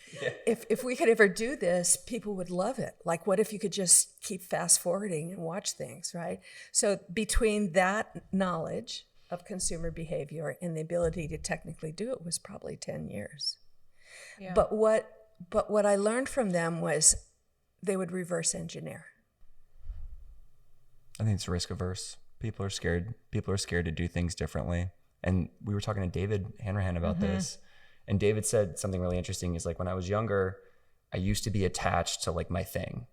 Yeah. If we could ever do this, people would love it. Like, what if you could just keep fast forwarding and watch things, right? So between that knowledge of consumer behavior and the ability to technically do it was probably 10 years. Yeah. But what I learned from them was they would reverse engineer. I think it's risk averse. People are scared. People are scared to do things differently. And we were talking to David Hanrahan about this. And David said something really interesting is like, when I was younger, I used to be attached to like my thing.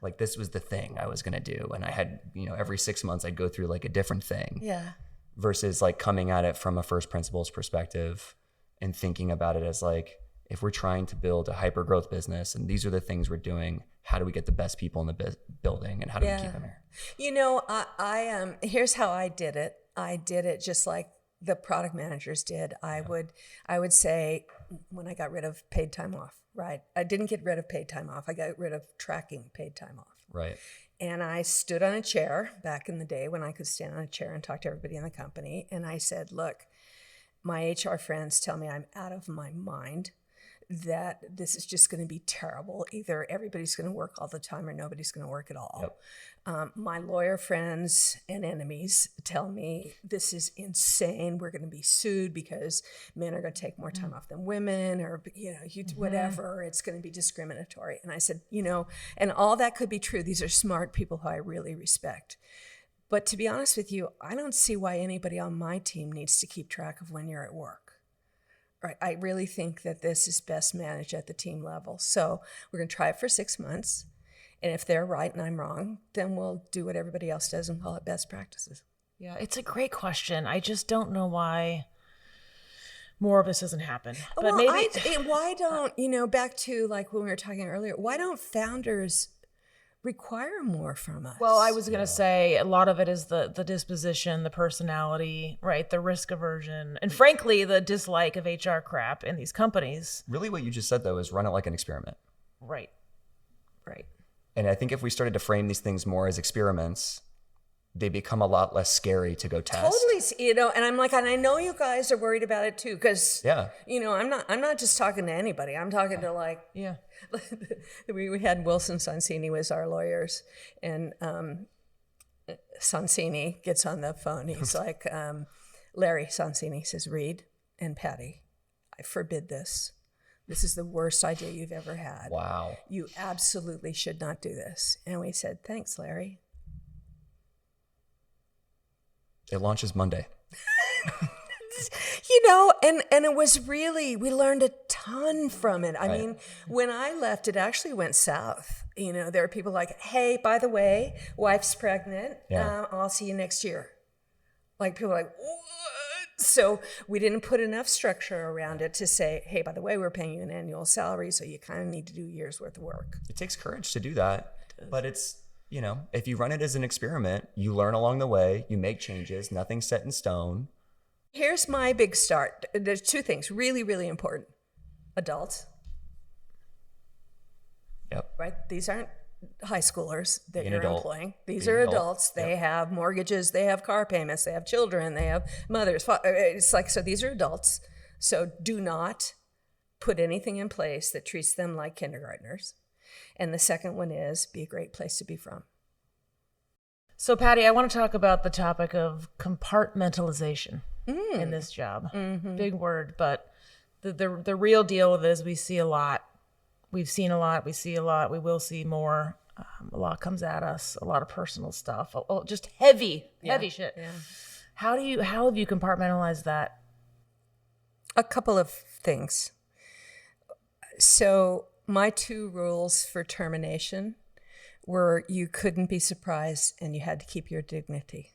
Like this was the thing I was going to do. And I had, every 6 months I'd go through like a different thing. Yeah. Versus like coming at it from a first principles perspective and thinking about it as like, if we're trying to build a hyper growth business and these are the things we're doing, how do we get the best people in the building and how do we keep them here? You know, I here's how I did it. I did it just like the product managers did. I would say when I got rid of paid time off, right? I didn't get rid of paid time off. I got rid of tracking paid time off. Right. And I stood on a chair back in the day when I could stand on a chair and talk to everybody in the company. And I said, look, my HR friends tell me I'm out of my mind, that this is just going to be terrible. Either everybody's going to work all the time or nobody's going to work at all. Yep. My lawyer friends and enemies tell me this is insane. We're going to be sued because men are going to take more time off than women, or whatever. It's going to be discriminatory. And I said, and all that could be true. These are smart people who I really respect. But to be honest with you, I don't see why anybody on my team needs to keep track of when you're at work. Right. I really think that this is best managed at the team level. So we're going to try it for 6 months. And if they're right and I'm wrong, then we'll do what everybody else does and call it best practices. Yeah, it's a great question. I just don't know why more of this doesn't happen. But why don't, back to like when we were talking earlier, why don't founders require more from us? Well, I was going to say a lot of it is the disposition, the personality, right? The risk aversion, and frankly, the dislike of HR crap in these companies. Really what you just said, though, is run it like an experiment. Right. And I think if we started to frame these things more as experiments, they become a lot less scary to go test. Totally, and I'm like, and I know you guys are worried about it too, because I'm not just talking to anybody. I'm talking to like, we had Wilson Sonsini was our lawyers, and Sonsini gets on the phone. He's like, Larry Sonsini says, Reed and Patty, I forbid this. This is the worst idea you've ever had. Wow. You absolutely should not do this. And we said, thanks, Larry. It launches Monday. And it was really, we learned a ton from it. I mean, when I left, it actually went south. There are people like, hey, by the way, wife's pregnant. I'll see you next year. Like, people are like, what? So we didn't put enough structure around it to say, hey, by the way, we're paying you an annual salary, so you kind of need to do a year's worth of work. It takes courage to do that. But it's, if you run it as an experiment, you learn along the way, you make changes, nothing's set in stone. Here's my big start. There's 2 things really, really important. Adults. Yep. Right? These aren't high schoolers that you're adult. Employing. These are adults. They have mortgages, they have car payments, they have children, they have mothers. It's like, so these are adults. So do not put anything in place that treats them like kindergartners. And the second one is be a great place to be from. So, Patty, I want to talk about the topic of compartmentalization in this job. Mm-hmm. Big word, but the real deal with it is we see a lot. We've seen a lot. We see a lot. We will see more. A lot comes at us. A lot of personal stuff. Just heavy shit. Yeah. How have you compartmentalized that? A couple of things. So my 2 rules for termination were you couldn't be surprised and you had to keep your dignity.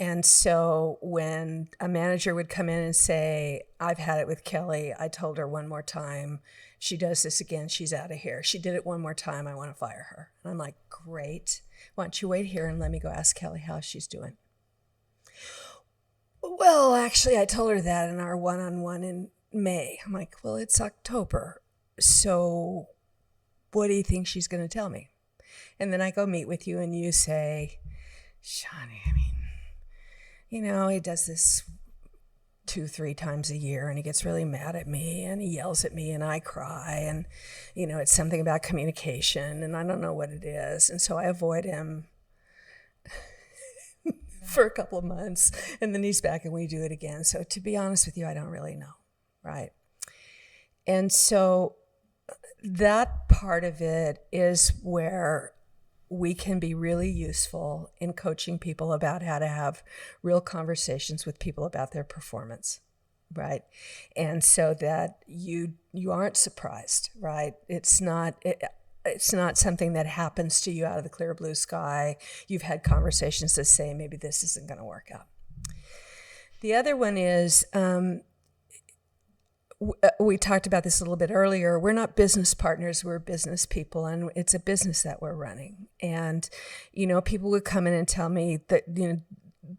And so when a manager would come in and say, I've had it with Kelly, I told her one more time, she does this again, she's out of here. She did it one more time, I want to fire her. And I'm like, great. Why don't you wait here and let me go ask Kelly how she's doing? Well, actually, I told her that in our one-on-one in May. I'm like, well, it's October. So what do you think she's going to tell me? And then I go meet with you and you say, Shawnee, he does this 2-3 times a year and he gets really mad at me and he yells at me and I cry and, it's something about communication and I don't know what it is. And so I avoid him for a couple of months and then he's back and we do it again. So to be honest with you, I don't really know. Right. And so that part of it is where we can be really useful in coaching people about how to have real conversations with people about their performance, right? And so that you aren't surprised, right? It's not something that happens to you out of the clear blue sky. You've had conversations that say maybe this isn't going to work out. The other one is we talked about this a little bit earlier. We're not business partners, we're business people, and it's a business that we're running. And, people would come in and tell me that,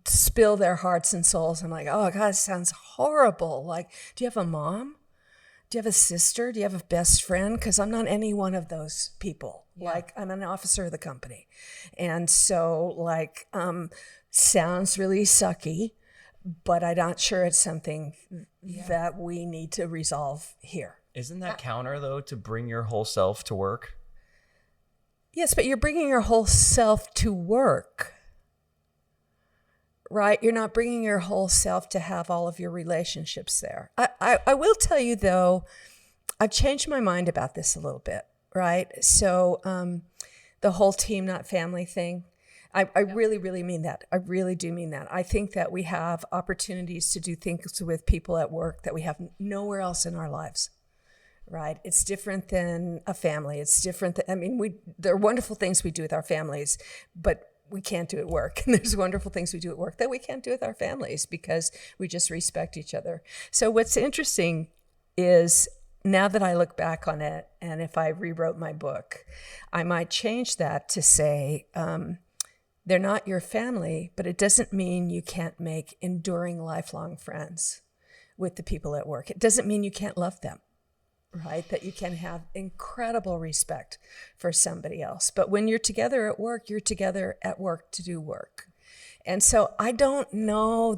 spill their hearts and souls. I'm like, oh God, it sounds horrible. Like, do you have a mom? Do you have a sister? Do you have a best friend? Because I'm not any one of those people. Yeah. Like, I'm an officer of the company. And so, sounds really sucky, but I'm not sure it's something that we need to resolve here. Isn't that counter, though, to bring your whole self to work? Yes, but you're bringing your whole self to work, right? You're not bringing your whole self to have all of your relationships there. I will tell you, though, I've changed my mind about this a little bit, right? So the whole team, not family thing, I really, really mean that. I really do mean that. I think that we have opportunities to do things with people at work that we have nowhere else in our lives, right? It's different than a family. It's different there are wonderful things we do with our families, but we can't do at work. And there's wonderful things we do at work that we can't do with our families because we just respect each other. So what's interesting is now that I look back on it, and if I rewrote my book, I might change that to say, they're not your family, but it doesn't mean you can't make enduring lifelong friends with the people at work. It doesn't mean you can't love them, right? That you can have incredible respect for somebody else. But when you're together at work, you're together at work to do work. And so I don't know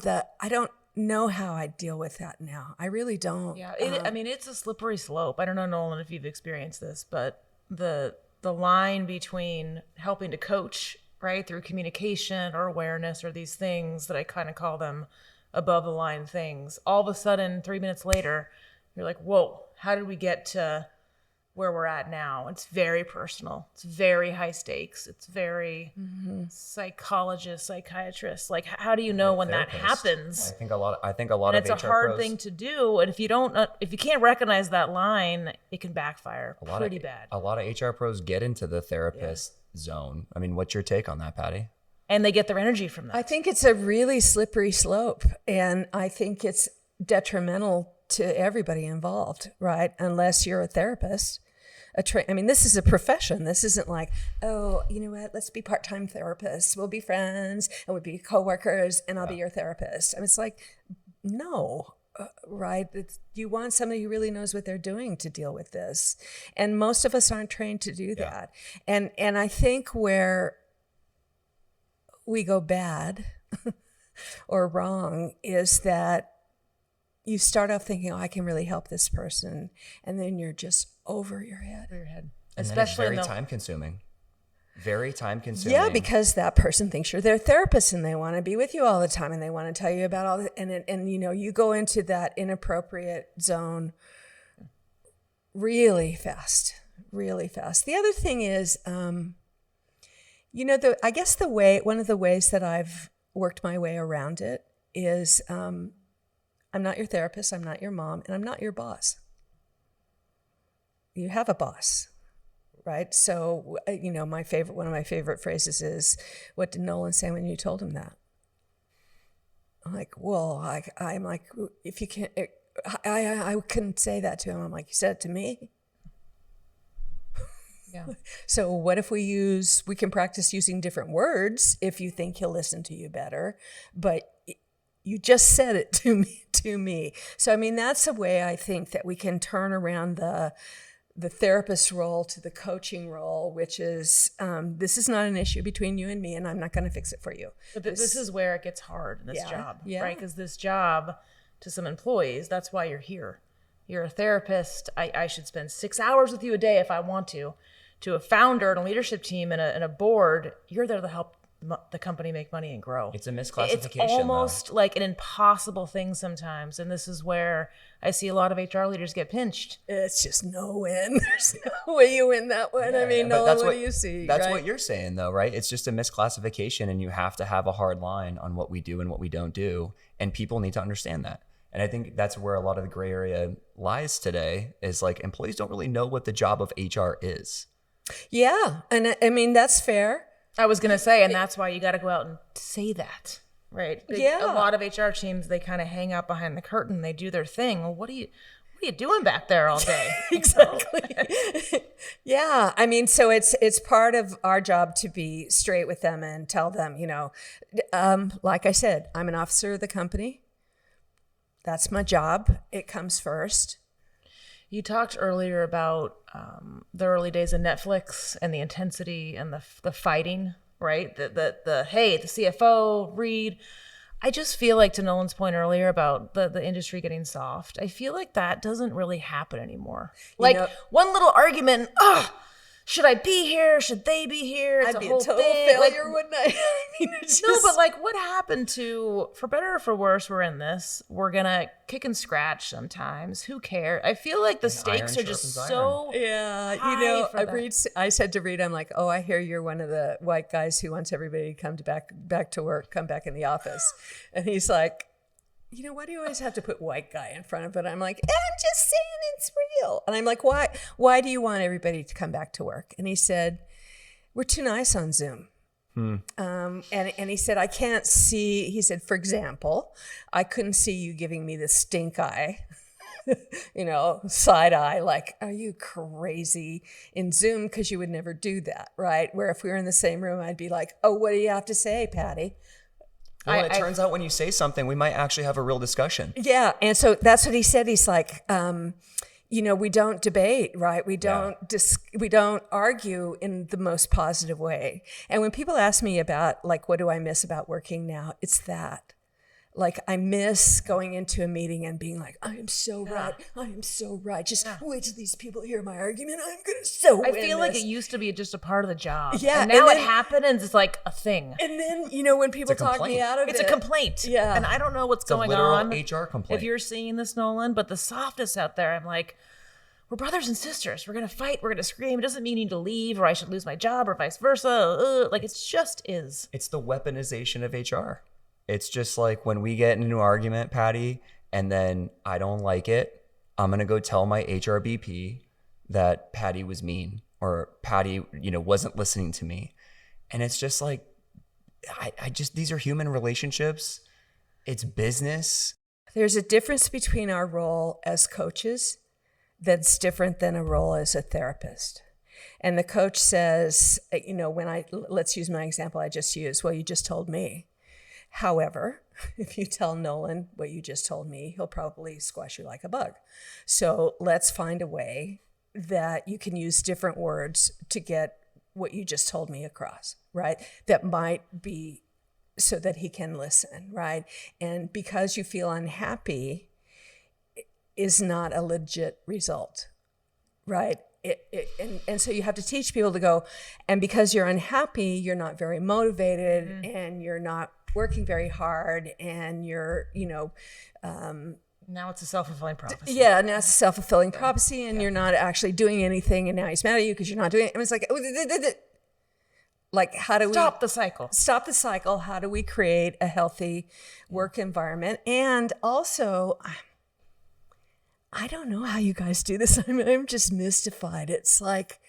how I deal with that now. I really don't. Yeah, it's a slippery slope. I don't know, Nolan, if you've experienced this, but the line between helping to coach, right, through communication or awareness or these things that I kind of call them above the line things, all of a sudden 3 minutes later, you're like, whoa, how did we get to where we're at now? It's very personal. It's very high stakes. It's very psychologist, psychiatrist. Like, how do you know when that happens? I think a lot and of it's HR a hard pros, thing to do. And if you can't recognize that line, it can backfire pretty bad. A lot of HR pros get into the therapist zone. I mean, what's your take on that, Patty? And they get their energy from that. I think it's a really slippery slope. And I think it's detrimental to everybody involved, right? Unless you're a therapist. This is a profession. This isn't like, oh, you know what? Let's be part-time therapists. We'll be friends and we'll be coworkers and I'll be your therapist. It's like, no, right? You want somebody who really knows what they're doing to deal with this. And most of us aren't trained to do that. And I think where we go bad or wrong is that you start off thinking, oh, I can really help this person. And then you're just over your head. And especially then it's very time consuming. Very time consuming. Yeah, because that person thinks you're their therapist and they want to be with you all the time and they want to tell you about all the, and you go into that inappropriate zone really fast. The other thing is, I guess one of the ways that I've worked my way around it is, I'm not your therapist, I'm not your mom, and I'm not your boss. You have a boss, right? So, one of my favorite phrases is, what did Nolan say when you told him that? I'm like, well, I'm like, if you can't, I couldn't say that to him. I'm like, you said it to me? Yeah. So what if we can practice using different words if you think he'll listen to you better, but you just said it to me. So, that's a way I think that we can turn around the therapist role to the coaching role, which is, this is not an issue between you and me, and I'm not going to fix it for you. But this is where it gets hard in this job, right? Because this job, to some employees, that's why you're here. You're a therapist. I should spend 6 hours with you a day if I want to. To a founder and a leadership team and a board, you're there to help the company make money and grow. It's a misclassification. It's almost like an impossible thing sometimes. And this is where I see a lot of HR leaders get pinched. It's just no win. There's no way you win that one. Nolan, what do you see? That's what you're saying, though, right? It's just a misclassification, and you have to have a hard line on what we do and what we don't do. And people need to understand that. And I think that's where a lot of the gray area lies today, is like employees don't really know what the job of HR is. Yeah. And that's fair. I was going to say, and that's why you got to go out and say that, right? A lot of HR teams, they kind of hang out behind the curtain. They do their thing. Well, what What are you doing back there all day? Exactly. Yeah. I mean, so it's part of our job to be straight with them and tell them, like I said, I'm an officer of the company. That's my job. It comes first. You talked earlier about the early days of Netflix and the intensity and the fighting, right? Hey, the CFO, Reed. I just feel like, to Nolan's point earlier about the industry getting soft, I feel like that doesn't really happen anymore. Like one little argument, should I be here? Should they be here? It's I'd be a whole total thing. failure, wouldn't I? I mean, No, but like what happened to, for better or for worse, we're in this. We're going to kick and scratch sometimes. Who cares? I feel like the stakes are just so Yeah, I said to Reed, I'm like, oh, I hear you're one of the white guys who wants everybody to come back to work, come back in the office. And he's like, why do you always have to put white guy in front of it? I'm like, I'm just saying it's real. And I'm like, why do you want everybody to come back to work? And he said, we're too nice on Zoom. And he said, I can't see, he said, for example, I couldn't see you giving me the stink eye, side eye, like, are you crazy in Zoom? Because you would never do that, right? Where if we were in the same room, I'd be like, oh, what do you have to say, Patty? Well, it turns out when you say something, we might actually have a real discussion. Yeah. And so that's what he said. He's like, we don't debate, right? We don't we don't argue in the most positive way. And when people ask me about, like, what do I miss about working now? It's that. Like, I miss going into a meeting and being like, I am so right. I am so right. Just wait till these people hear my argument. I'm going to win. I feel like it used to be just a part of the job. Yeah. And now it happens and it's like a thing. And then, when people talk me out of it's it. It's a complaint. Yeah. And I don't know what's It's going a literal on. HR complaint. If you're seeing this, Nolan, but the softness out there, I'm like, we're brothers and sisters. We're going to fight. We're going to scream. It doesn't mean you need to leave or I should lose my job or vice versa. Like, it just is. It's the weaponization of HR. It's just like when we get into an argument, Patty, and then I don't like it, I'm going to go tell my HR BP that Patty was mean or Patty, wasn't listening to me. And it's just like, these are human relationships. It's business. There's a difference between our role as coaches that's different than a role as a therapist. And the coach says, let's use my example I just used. Well, you just told me. However, if you tell Nolan what you just told me, he'll probably squash you like a bug. So let's find a way that you can use different words to get what you just told me across, right? That might be so that he can listen, right? And because you feel unhappy is not a legit result, right? And so you have to teach people to go, and because you're unhappy, you're not very motivated and you're not working very hard and you're, now it's a self-fulfilling prophecy. Yeah, now it's a self-fulfilling prophecy and you're not actually doing anything and now he's mad at you because you're not doing it. And it's like, how do we stop the cycle? Stop the cycle. How do we create a healthy work environment? And also, I don't know how you guys do this. I'm just mystified. It's like,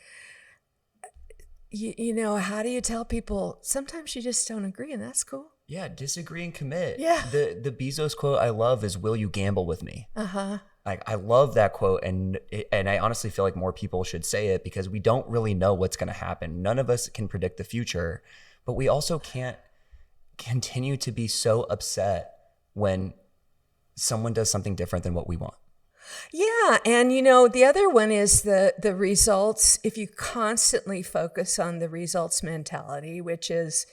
how do you tell people sometimes you just don't agree and that's cool? Yeah, disagree and commit. Yeah. The Bezos quote I love is, will you gamble with me? Uh-huh. I love that quote. And I honestly feel like more people should say it because we don't really know what's going to happen. None of us can predict the future, but we also can't continue to be so upset when someone does something different than what we want. Yeah. And, the other one is the results. If you constantly focus on the results mentality, which is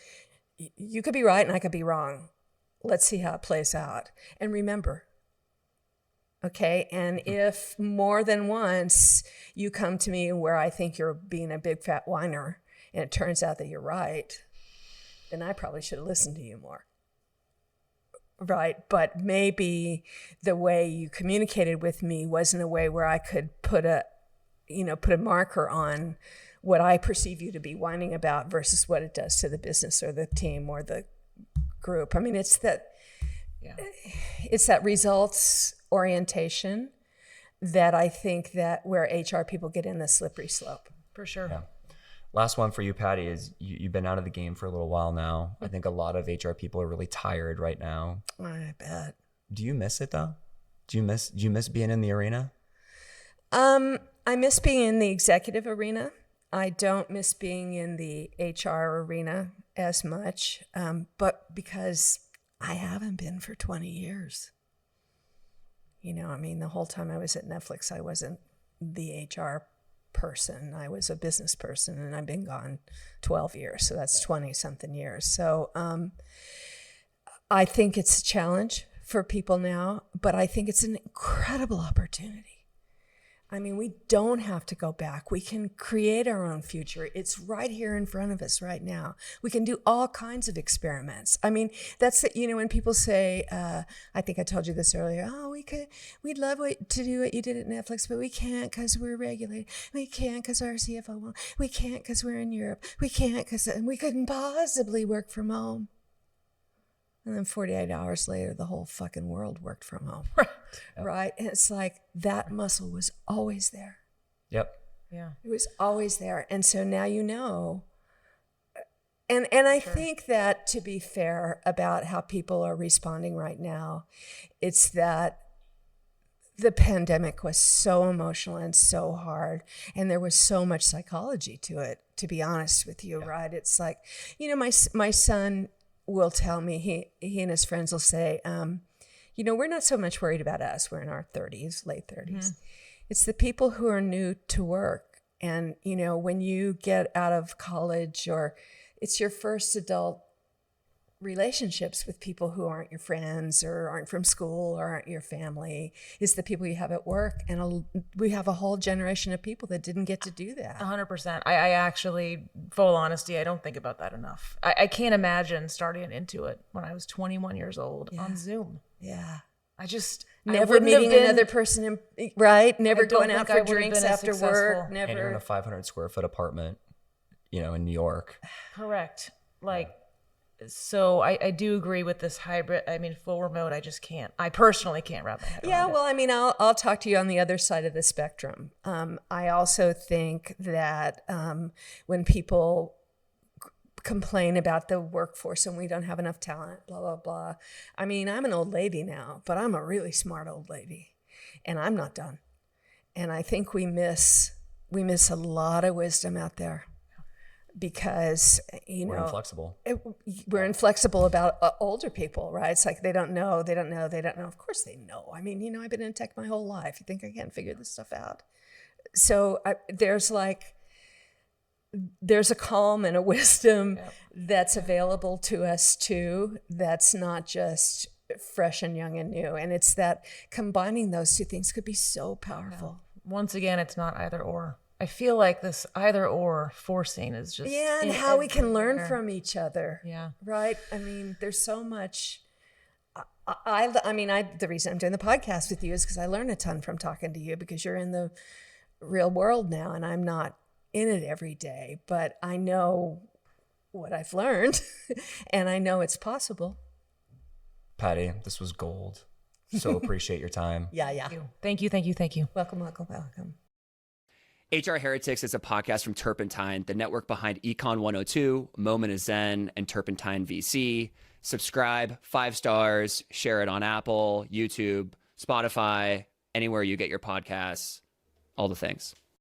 you could be right and I could be wrong. Let's see how it plays out. And remember, okay? And if more than once you come to me where I think you're being a big fat whiner and it turns out that you're right, then I probably should have listened to you more. Right. But maybe the way you communicated with me wasn't a way where I could put a marker on what I perceive you to be whining about versus what it does to the business or the team or the group. I mean, it's that results orientation that I think that where HR people get in the slippery slope. For sure. Yeah. Last one for you, Patty, is you've been out of the game for a little while now. I think a lot of HR people are really tired right now. I bet. Do you miss it though? Do you miss being in the arena? I miss being in the executive arena. I don't miss being in the HR arena as much, but because I haven't been for 20 years. You know, I mean, the whole time I was at Netflix, I wasn't the HR person. I was a business person, and I've been gone 12 years, so that's 20-something years. So I think it's a challenge for people now, but I think it's an incredible opportunity. I mean, we don't have to go back. We can create our own future. It's right here in front of us right now. We can do all kinds of experiments. I mean, that's, you know, when people say, I think I told you this earlier, oh, we'd love to do what you did at Netflix, but we can't because we're regulated. We can't because our CFO won't. We can't because we're in Europe. We can't because we couldn't possibly work from home. And then 48 hours later, the whole fucking world worked from home. Right? And it's like that muscle was always there. Yep. Yeah. It was always there. And so now you know. And I think that, to be fair about how people are responding right now, it's that the pandemic was so emotional and so hard. And there was so much psychology to it, to be honest with you, right? It's like, you know, my son will tell me, he and his friends will say, you know, we're not so much worried about us. We're in our 30s, late 30s. Mm-hmm. It's the people who are new to work. And, you know, when you get out of college, or it's your first adult relationships with people who aren't your friends or aren't from school or aren't your family, is the people you have at work. And we have a whole generation of people that didn't get to do that. 100%. I actually, full honesty, I don't think about that enough. I can't imagine starting into it when I was 21 years old on Zoom. Yeah. I just never meeting another person, right? Never going out for drinks after work. Never. And you're in a 500 square foot apartment, you know, in New York. Correct. Like, so I do agree with this hybrid. I mean, full remote, I just can't. I personally can't wrap my head around it. Well, I mean, I'll talk to you on the other side of the spectrum. I also think that when people complain about the workforce and we don't have enough talent, blah, blah, blah. I mean, I'm an old lady now, but I'm a really smart old lady, and I'm not done. And I think we miss a lot of wisdom out there. Because, you know, we're inflexible. We're inflexible about older people, right? It's like they don't know. Of course they know. I mean, you know, I've been in tech my whole life. You think I can't figure this stuff out? So there's a calm and a wisdom that's available to us too. That's not just fresh and young and new. And it's that combining those two things could be so powerful. Once again, it's not either or. I feel like this either or forcing is just and how we can learn from each other. Yeah. Right. I mean, there's so much. The reason I'm doing the podcast with you is because I learn a ton from talking to you, because you're in the real world now, and I'm not in it every day. But I know what I've learned, and I know it's possible. Patty, this was gold. So appreciate your time. Yeah. Thank you. Welcome. HR Heretics is a podcast from Turpentine, the network behind Econ 102, Moment of Zen, and Turpentine VC. Subscribe, 5 stars, share it on Apple, YouTube, Spotify, anywhere you get your podcasts, all the things.